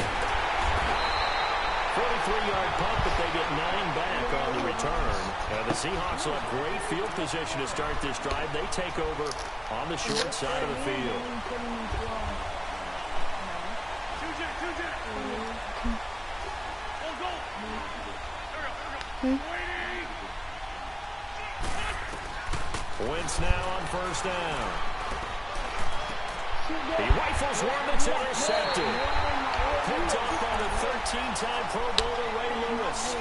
C: 43-yard punt, but they get 9 back on the return. The Seahawks will have great field position to start this drive. They take over on the short side of the field. Wentz now on first down. He rifles one that's intercepted. Picked off by the 13-time Pro Bowler Ray Lewis.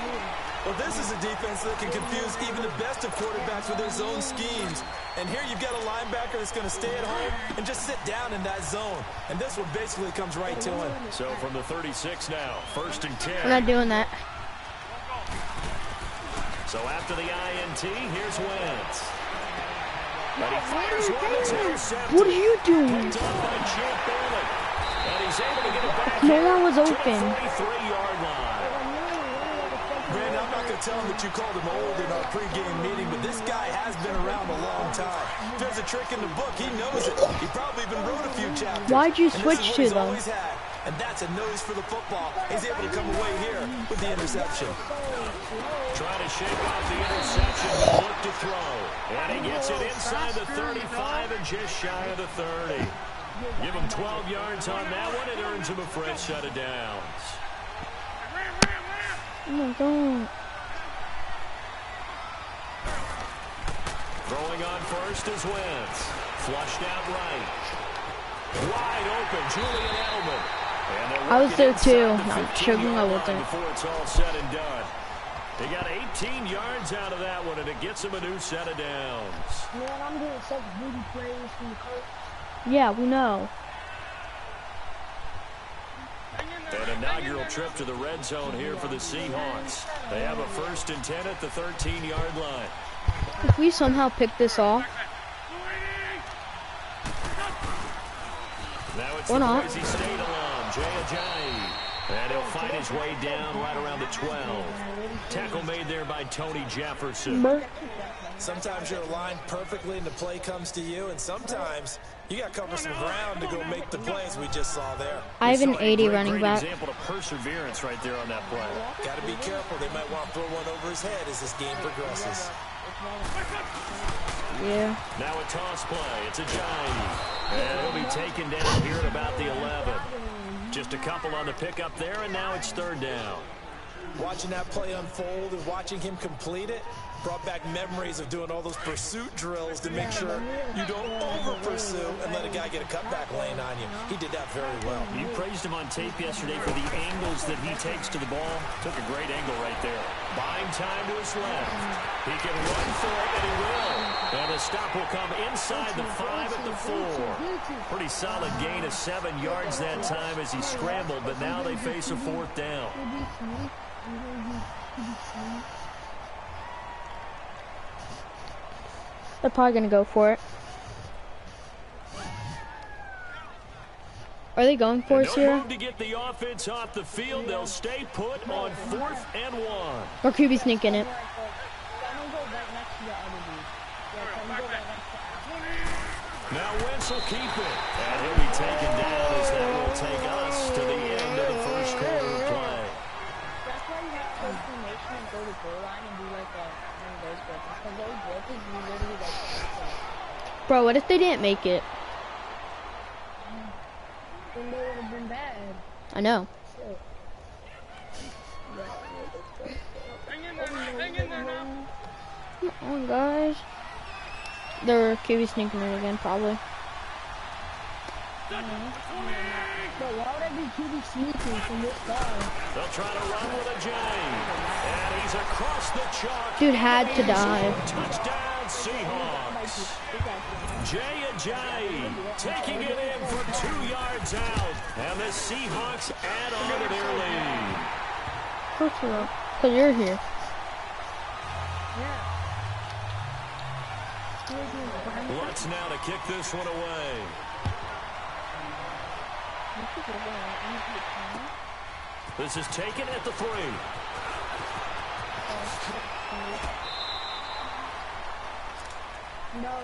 D: Well, this is a defense that can confuse even the best of quarterbacks with their zone schemes. And here you've got a linebacker that's going to stay at home and just sit down in that zone. And this one basically comes right to him.
C: So from the 36 now, 1st and 10.
B: I'm not doing that.
C: So after the INT, here's Wentz. And he fires one that's intercepted.
B: What are you doing?
C: Picked off by Champ Bailey. And he's able to get it back
B: No
C: here
B: one was
C: to
B: open.
C: the 43-yard line.
D: Brandon, I'm not going to tell him that you called him old in our pregame meeting, but this guy has been around a long time. If there's a trick in the book, he knows it. He probably even wrote a few chapters.
B: Why'd you
D: And this
B: switch
D: is what
B: to
D: he's
B: them?
D: always had. And that's a nose for the football. He's able to come away here with the interception.
C: Trying to shake off the interception, but look to throw. And he gets it inside the 35 and just shy of the 30. Give him 12 yards on that one. It earns him a fresh set of downs.
B: Oh my God.
C: Throwing on first is Wentz. Flushed out right. Wide open, Julian Edelman.
B: I was there too. I'm choking a little bit.
C: Before it's all said and done. He got 18 yards out of that one, and it gets him a new set of downs.
G: Man, I'm doing such booty plays from the coach.
B: Yeah, we know.
C: An inaugural trip to the red zone here for the Seahawks. They have a 1st and 10 at the 13-yard line.
B: If we somehow pick this off,
C: Now it's
B: or
C: the
B: not.
C: Boise State alum, Jay Ajayi. And he'll find his way down right around the 12. Tackle made there by Tony Jefferson.
D: Sometimes you're aligned perfectly and the play comes to you, and sometimes you got to cover some ground to go make the plays we just saw there.
B: I have an 80
C: Great
B: running back.
C: example of perseverance right there on that play.
D: Got to be careful. They might want to throw one over his head as this game progresses.
B: Yeah.
C: Now a toss play. It's Ajayi. And he'll be taken down here at about the 11. Just a couple on the pickup there, and now it's 3rd down.
D: Watching that play unfold and watching him complete it brought back memories of doing all those pursuit drills to make sure you don't over-pursue and let a guy get a cutback lane on you. He did that very well.
C: You praised him on tape yesterday for the angles that he takes to the ball. Took a great angle right there. Buying time to his left. He can run for it, and he will. And the stop will come inside the 5 at the 4. Pretty solid gain of 7 yards that time as he scrambled, but now they face a 4th down.
B: They're probably gonna go for it. Are they going for us here?
C: To get the offense off the field, they'll stay put on 4th and 1.
B: Or QB sneaking it.
C: Now Wentz will keep it, and he'll be taken down as that will take us to the end of the first quarter of play.
F: That's why you have to formation and go to goal line and do like one of those blitzes. Because those blitzes, you literally like.
B: Bro, what if they didn't make it?
G: Then they would have been bad.
B: I know.
E: Hang in there now.
B: Come on, guys. Their QB sneaking in again, probably.
G: But why would I be QB sneaking from this guy?
C: They'll try to run with a J. And he's across the chalk.
B: Dude had to die.
C: Touchdown, Seahawks. Jay taking it in for 2 yards out. And the Seahawks add on to their lead.
B: Of course you will. Because you're here.
C: Lutz now to kick this one away. This is taken at the 3.
G: No.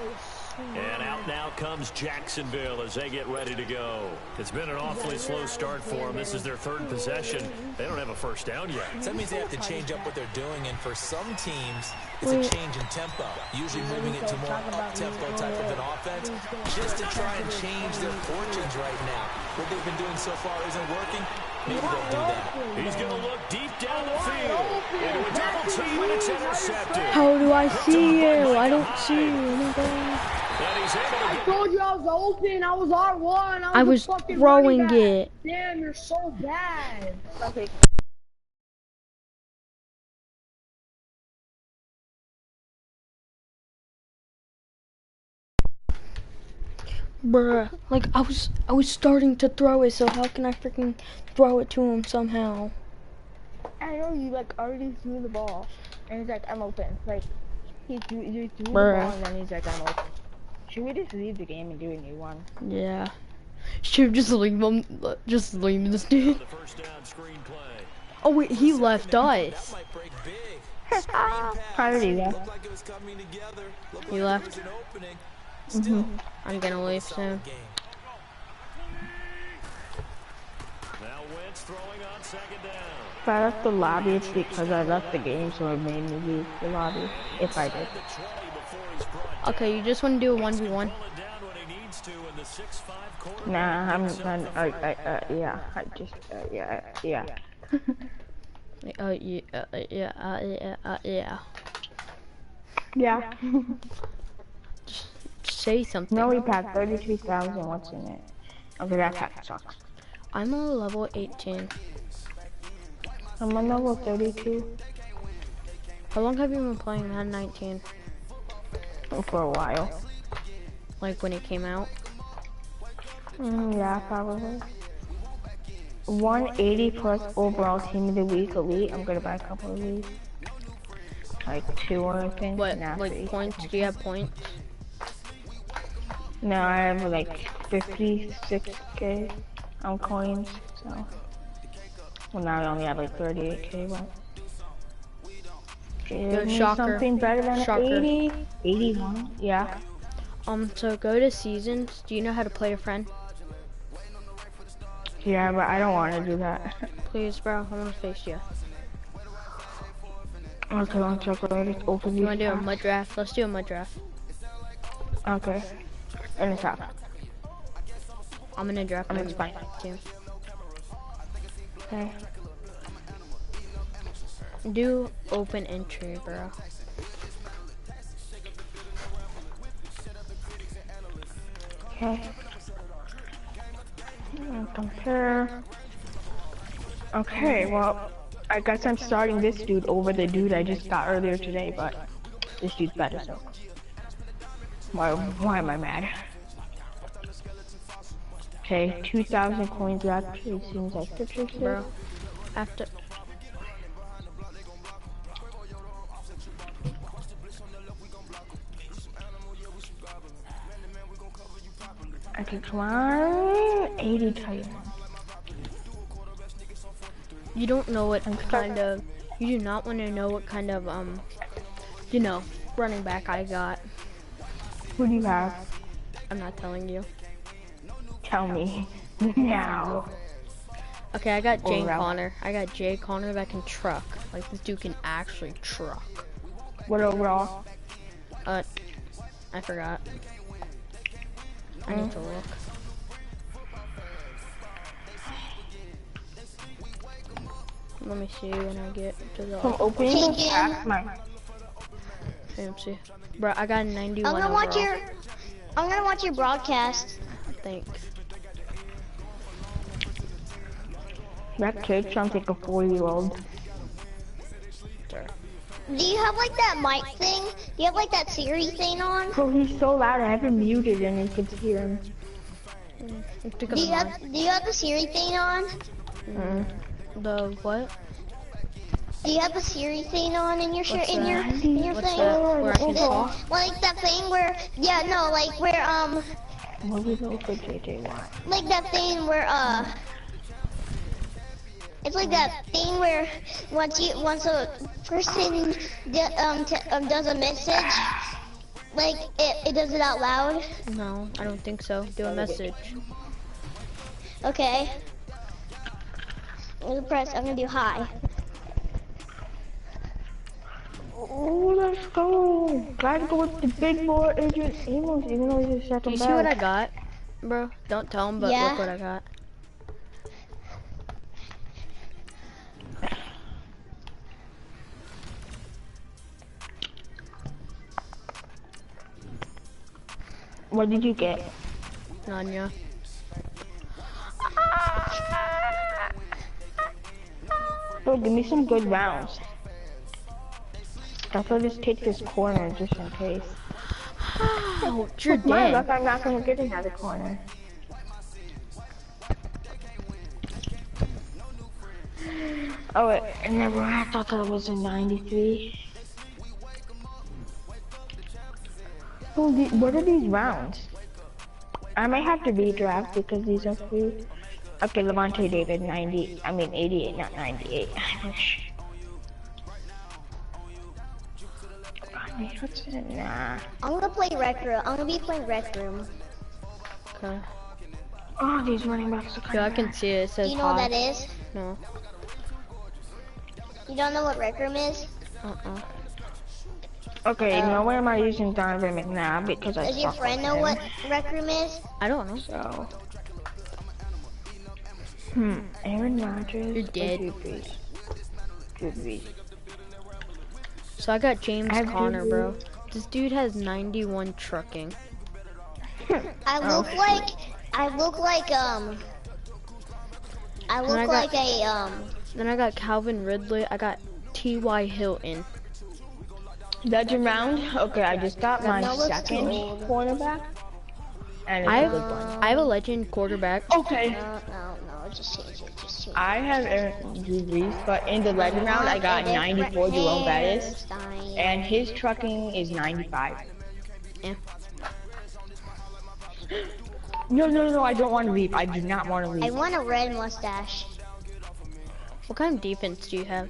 C: And out now comes Jacksonville as they get ready to go. It's been an awfully slow start for them. This is their 3rd possession. They don't have a first down yet.
D: So that means they have to change up what they're doing, and for some teams, it's a change in tempo, usually moving it to more up-tempo type of an offense, just to try and change their fortunes right now. What they've been doing so far isn't working. Maybe they'll do that.
C: He's going to look deep down the field. Into a double team, and it's intercepted.
B: How do I see you? I don't see you. Oh my God.
G: I told you I was open. I was R1.
B: I was throwing it.
G: Damn, you're so bad. Okay.
B: Bruh, like I was starting to throw it, so how can I freaking throw it to him somehow?
F: I know you like already threw the ball, and he's like, I'm open. Like, you threw the ball, and then he's like, I'm open. Should we just leave the game and do a new one?
B: Yeah. Should just leave him, just leave this dude. Oh wait, he left us.
F: How did he left?
B: He left. I'm gonna leave soon.
C: Now Wentz throwing on 2nd down.
F: If I left the lobby, it's because I left the game, so it made me leave the lobby. If I did.
B: Okay, you just want to do a 1v1?
F: Nah, I'm done. Yeah, I just, yeah.
B: Yeah.
F: Yeah.
B: Just say something.
F: No, we packed 33,000. What's in it? Okay, that pack sucks.
B: I'm on level 18.
F: I'm on level 32.
B: How long have you been playing Madden 19?
F: For a while.
B: Like when it came out?
F: Yeah, probably. 180 plus overall team of the week elite. I'm gonna buy a couple of these. Like 2 or anything.
B: What, like points? Do you have points?
F: No, I have like 56k on coins, so. Well, now I only have like 38k, but. Give me something better than 80, 81, yeah.
B: So go to seasons. Do you know how to play a friend?
F: Yeah, but I don't want to do that.
B: Please, bro, I want to face you.
F: Okay, one second. Let me open these.
B: You want to do a mud draft? Let's do a mud draft.
F: Okay. In the top.
B: I'm gonna draft my team.
F: Okay.
B: Do open entry, bro.
F: Okay. Compare. Okay, well, I guess I'm starting this dude over the dude I just got earlier today, but this dude's better, so. Why am I mad? Okay, 2,000 coins left. It seems like scripture says.
B: Bro, after.
F: Okay, come on. 80 tight.
B: You don't know what kind of. You do not want to know what kind of you know, running back I got.
F: Who do you have?
B: I'm not telling you.
F: Tell me now.
B: Okay, I got Jay Connor. I got Jay Connor that can truck. Like this dude can actually truck.
F: What overall?
B: I forgot. I need to look. Let me see when I get to the.
F: From opening the pack,
B: AMC. Bro, I got a 91
H: I'm gonna
B: overall.
H: watch your broadcast.
B: Thanks.
F: That kid sounds like a 4-year-old.
H: Do you have like that mic thing? Do you have like that Siri thing on?
F: Bro, he's so loud. I have him muted and you can hear him.
H: Do you have the Siri thing on?
B: The what?
H: Do you have the Siri thing on in your
B: What's
H: in your
B: that?
H: in your
B: What's
H: thing?
B: that? Where I can talk?
H: Like that thing where like where
F: What do you think for JJ want?
H: like that thing where it's like that thing where once a person does a message, like it does it out loud.
B: No, I don't think so. Do a message.
H: Okay. I'm gonna do hi.
F: Oh, let's go. Gotta go with the big boy Adrian Amos, even though he's a second
B: You
F: back.
B: see what I got, bro? Don't tell him, but
H: Yeah.
B: look what I got.
F: What did you get?
B: Nanya.
F: Bro, give me some good rounds. That's why just take this corner just in case.
B: Oh, you're
F: With my luck,
B: dead.
F: I'm not gonna get another corner. Oh wait, never mind. I thought that was a 93. Oh, what are these rounds? I might have to redraft because these are free. Okay, Levante David, 88, not 98. I wish. What's it? Nah.
H: I'm gonna play Rec Room. I'm gonna be playing Rec Room.
B: Okay.
F: Oh, these running backs are kind
B: Yeah, I
F: of
B: can see it. It says
H: Do you know what
B: hi.
H: that is?
B: No.
H: You don't know what Rec Room is?
F: Okay, nowhere am I using Donovan McNabb because I
H: Does your
F: suck
H: friend
F: with
H: know
F: him.
H: what Rec Room is?
B: I don't know.
F: So, Aaron Rodgers.
B: You're dead.
F: Drew Brees.
B: So I got James
F: I have
B: Conner,
F: Drew
B: bro. This dude has 91 trucking.
H: I look like
B: Then I got Calvin Ridley. I got T.Y. Hilton.
F: That's your round? Okay, I just got my
H: No, let's
F: second
H: go.
F: cornerback. And it's
B: I
F: a good one.
B: have a legend quarterback.
F: Okay.
H: no, just change it, just change it.
F: I have Drew Brees, but in the legend round, I got 94 Jerome Bettis. And his trucking is 95.
B: Yeah.
F: No, I don't want to leave. I do not want to
H: I
F: leave.
H: want a red mustache.
B: What kind of defense do you have?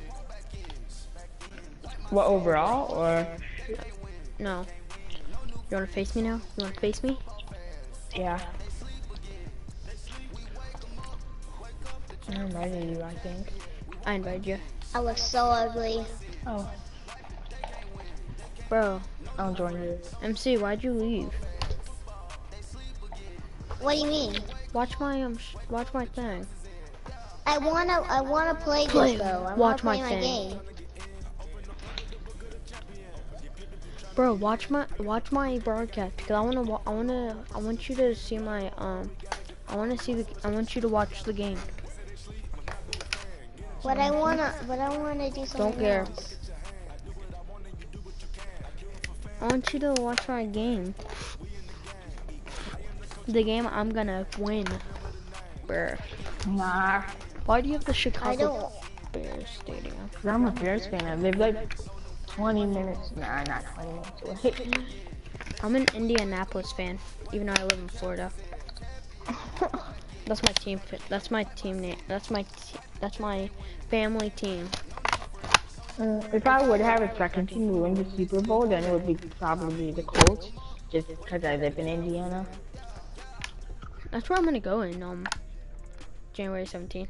F: What, overall, or?
B: No. You wanna face me now? You wanna face me?
F: Yeah. I invited you, I think.
B: I invited you.
H: I look so ugly.
F: Oh,
B: Bro,
F: I'll join you.
B: MC, why'd you leave?
H: What do you mean?
B: Watch my thing.
H: I wanna play
B: Play.
H: this though. I wanna
B: Watch
H: play
B: my
H: my
B: thing.
H: game.
B: Bro, watch my broadcast because I want you to see my I want you to watch the game.
H: But I wanna do something
B: Don't care.
H: else.
B: I want you to watch my game. The game I'm gonna win. Bruh.
F: Nah,
B: Why do you have the
H: I
B: Chicago
H: don't.
B: Bears stadium?
F: 'cause I'm a Bears fan. I live like 20 minutes. Nah, not 20 minutes away.
B: I'm an Indianapolis fan, even though I live in Florida. That's my team. That's my team name. That's my family team.
F: If I would have a second team to win the Super Bowl, then it would be probably the Colts, just because I live in Indiana.
B: That's where I'm gonna go in January 17th.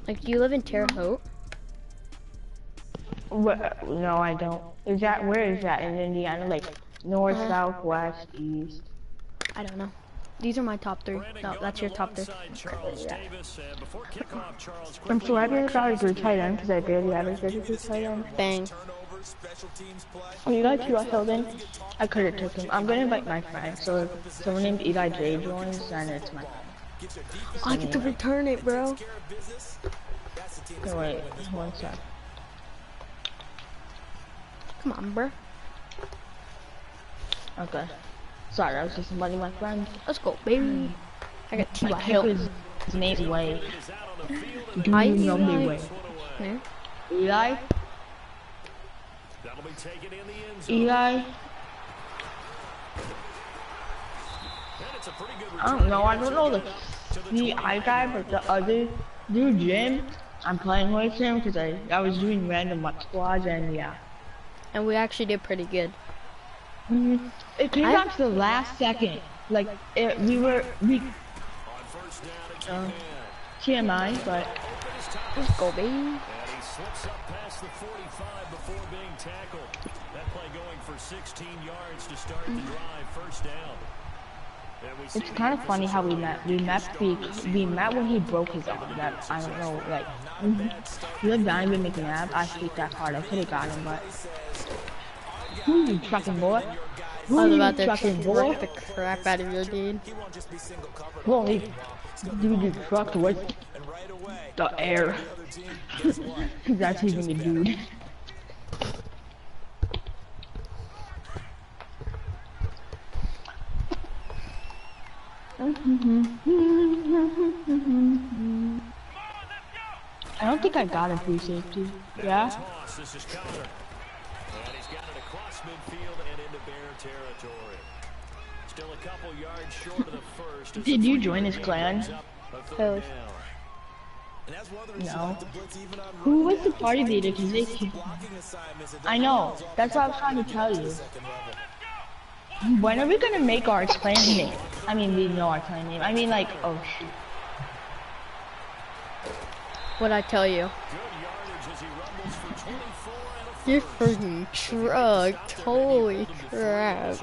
B: Like, do you live in Terre Haute?
F: No, I don't. Where is that in Indiana? Like north, south, west, east?
B: I don't know. these are my top 3. No, that's your top 3.
F: Yeah. I'm so happy I got a good tight end because I barely ever get a good tight end.
B: Bang.
F: When you got T.Y. Hilton, I could have took him. I'm gonna invite my friend. So if someone named Eli J joins, then it's my friend.
B: I get to return it, bro.
F: Okay, wait, 1 sec.
B: Come on, bro.
F: Okay. Sorry, I was just inviting my friend.
B: Let's go, baby. I got T.Y.
F: My
B: Hilton.
F: his name's Way. Do
B: Hi,
F: you know me,
B: Eli.
F: Way?
B: Yeah.
F: Eli? Eli? I don't know the I guy, but the other dude, Jim, I'm playing with him because I was doing random squads and yeah.
B: And we actually did pretty good.
F: It came down to the last second. Like, TMI, but
B: Let's go, baby.
C: And he slips up past the 45 before being tackled. That play going for 16 yards to start the drive, first down.
F: it's kind of funny how we met. We met when he broke his arm. That I don't know, like he was Donovan McNabb. I hate that part. I could have got him, but who you trucking boy?
B: I was about to truck the crap out of you, dude.
F: Holy dude, you trucked with the air. That's even a dude. I don't think I got a free safety. Yeah?
C: This is Connor. And he's got it across midfield and into Bear territory. Still a couple yards short of the first.
F: Did you join his clan?
B: Who?
F: No. Who was the party leader? Cause they I know. That's what I was trying to tell you. When are we gonna make our clan name? I mean, we know our clan name. I mean, like, oh shoot.
B: What'd I tell you? You're freaking trucked. Holy crap.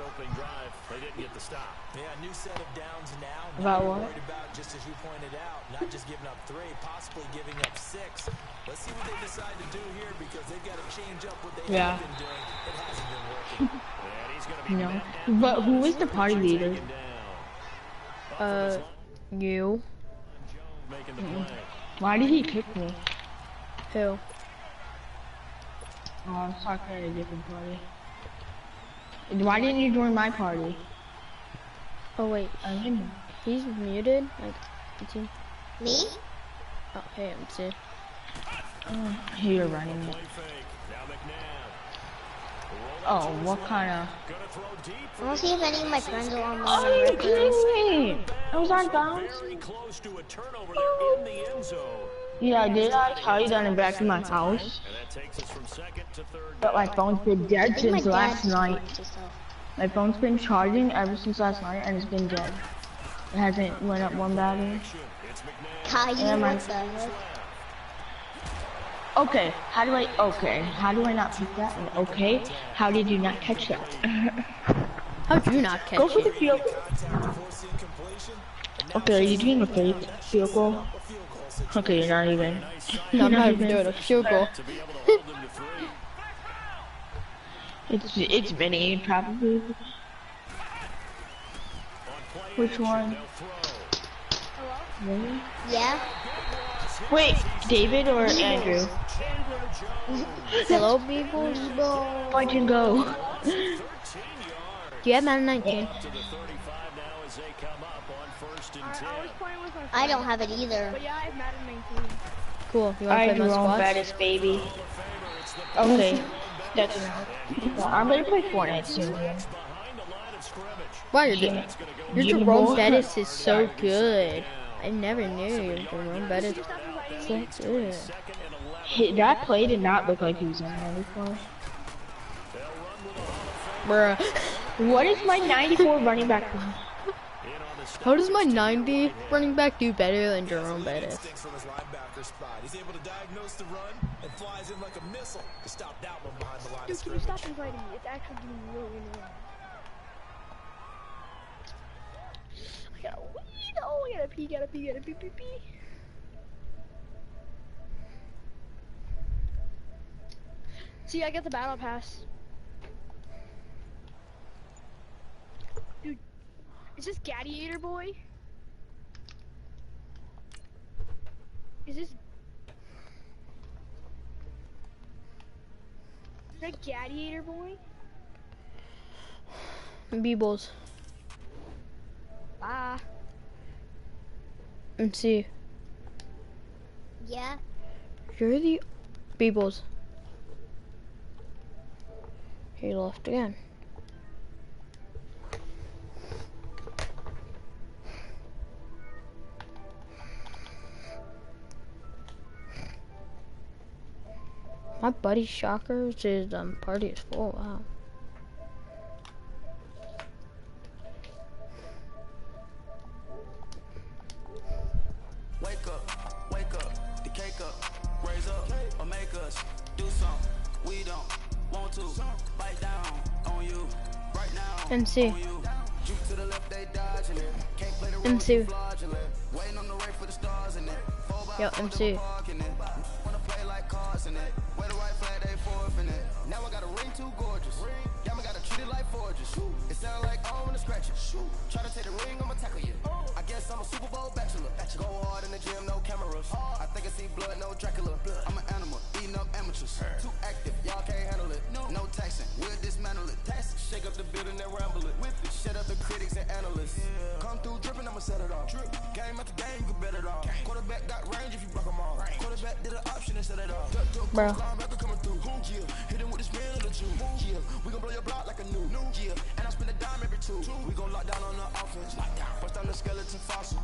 F: About what?
D: Just as you pointed out, not just giving up 3, possibly giving up 6. Let's see what they decide to do here because they've got to change up what they have been doing. It hasn't been working.
F: No. But who is the party leader?
B: You.
F: Why did he kick me?
B: Who?
F: Oh, I'm talking at a different party. Why didn't you join my party?
B: Oh wait, he's muted. Like, it's he?
H: Me?
B: Oh, hey, it's it.
F: Here you're running it. Oh, what kind of?
H: I want to see if any of my friends are on
F: Oh,
H: my
F: you're kidding me! I was on bounds. Yeah, did I tell you that I'm back in my house? But my phone's been dead since last night. My phone's been charging ever since last night, and it's been dead. It hasn't went up 1 battery.
H: Caillou, what the heck?
F: Okay, how do I not pick that? And okay, how did you not catch that?
B: How'd you not catch
F: Go for the
B: it?
F: field. Okay, are you doing a fake field goal? Okay, you're not even.
B: No, I'm not even doing a field goal.
F: It's mini, probably. Which one? Really?
H: Yeah?
F: Wait, David or Andrew?
B: Hello, people.
F: Why'd you go?
B: Do you have Madden 19?
H: I don't have it either.
G: But yeah, I have Madden 19.
B: Cool. You wanna play my squad?
F: baddest baby. Okay, that's enough. I'm gonna play Fortnite soon.
B: Wow, your Jerome Bettis is so good. I never knew Jerome Bettis was so good.
F: That play did not look like he was in there before.
B: Bruh.
F: What is my 94 running back?
B: How does my 90 running back do better than Jerome Bettis?
D: He's able to diagnose the run and flies in like a missile to stop that one behind the line
G: Dude,
D: of
G: can you
D: scrimmage.
G: stop inviting me? It's actually really annoying.
B: I gotta wee. Oh, I gotta pee, gotta pee, gotta pee, pee, pee. See, I got the battle pass. Dude, is this Gladiator Boy? Is that Gladiator Boy?
I: Beebles.
B: Bye.
I: And see.
H: Yeah.
I: You're the Beebles. He left again. My buddy Shocker's party is full. Wow.
A: Wake up, the cake up, raise up, or make us do something we don't want to. Bite down on you right now.
I: MC.
A: Juke to the left, they dodging it. Can't play the road
I: MC.
A: fraudulent. Waiting on the race for the stars in it.
I: Yo, MC.
A: Wanna play like cars in it. Wear the white flag, they forfeit it. Now I got a ring too gorgeous. Y'all gotta treat it like forges. It sound like I wanna scratch it. Try to take the ring, I'ma tackle you. I guess I'm a Super Bowl bachelor. Go hard in the gym, no cameras. I think I see blood, no Dracula. I'm an animal, eating up amateurs. Too active, y'all can't handle it. No taxing, we'll dismantle it. Shake up the building and ramble it. Whip it, shut up the critics and analysts. Come through dripping, I'ma set it off. Game after game, you bet it off. Quarterback got range if you block them all. Quarterback did an option and set it off.
I: Bro.
A: Hit him with the spin of the juice. Yeah, we gon' blow your block like a new. Yeah, and I spend a dime every two. We gon' lock down on the offense. Bust down the skeleton fossil.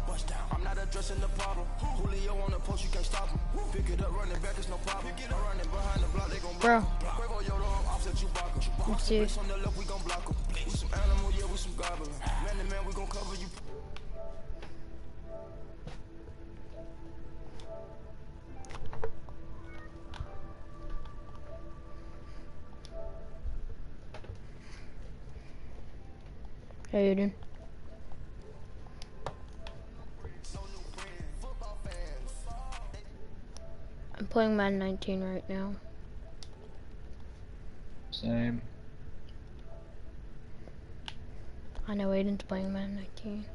A: I'm not addressing the problem. Julio on the post, you can't stop him. Pick it up, running back, it's no problem. I'm running behind the block, they gon'
I: Bro.
A: Let's
I: see.
A: on the left, we gon' block him. We some animal, yeah, we some goblin. Man to man, we gon' cover you.
I: How you doing? I'm playing Madden 19 right now.
J: Same.
I: I know Aiden's playing Madden 19.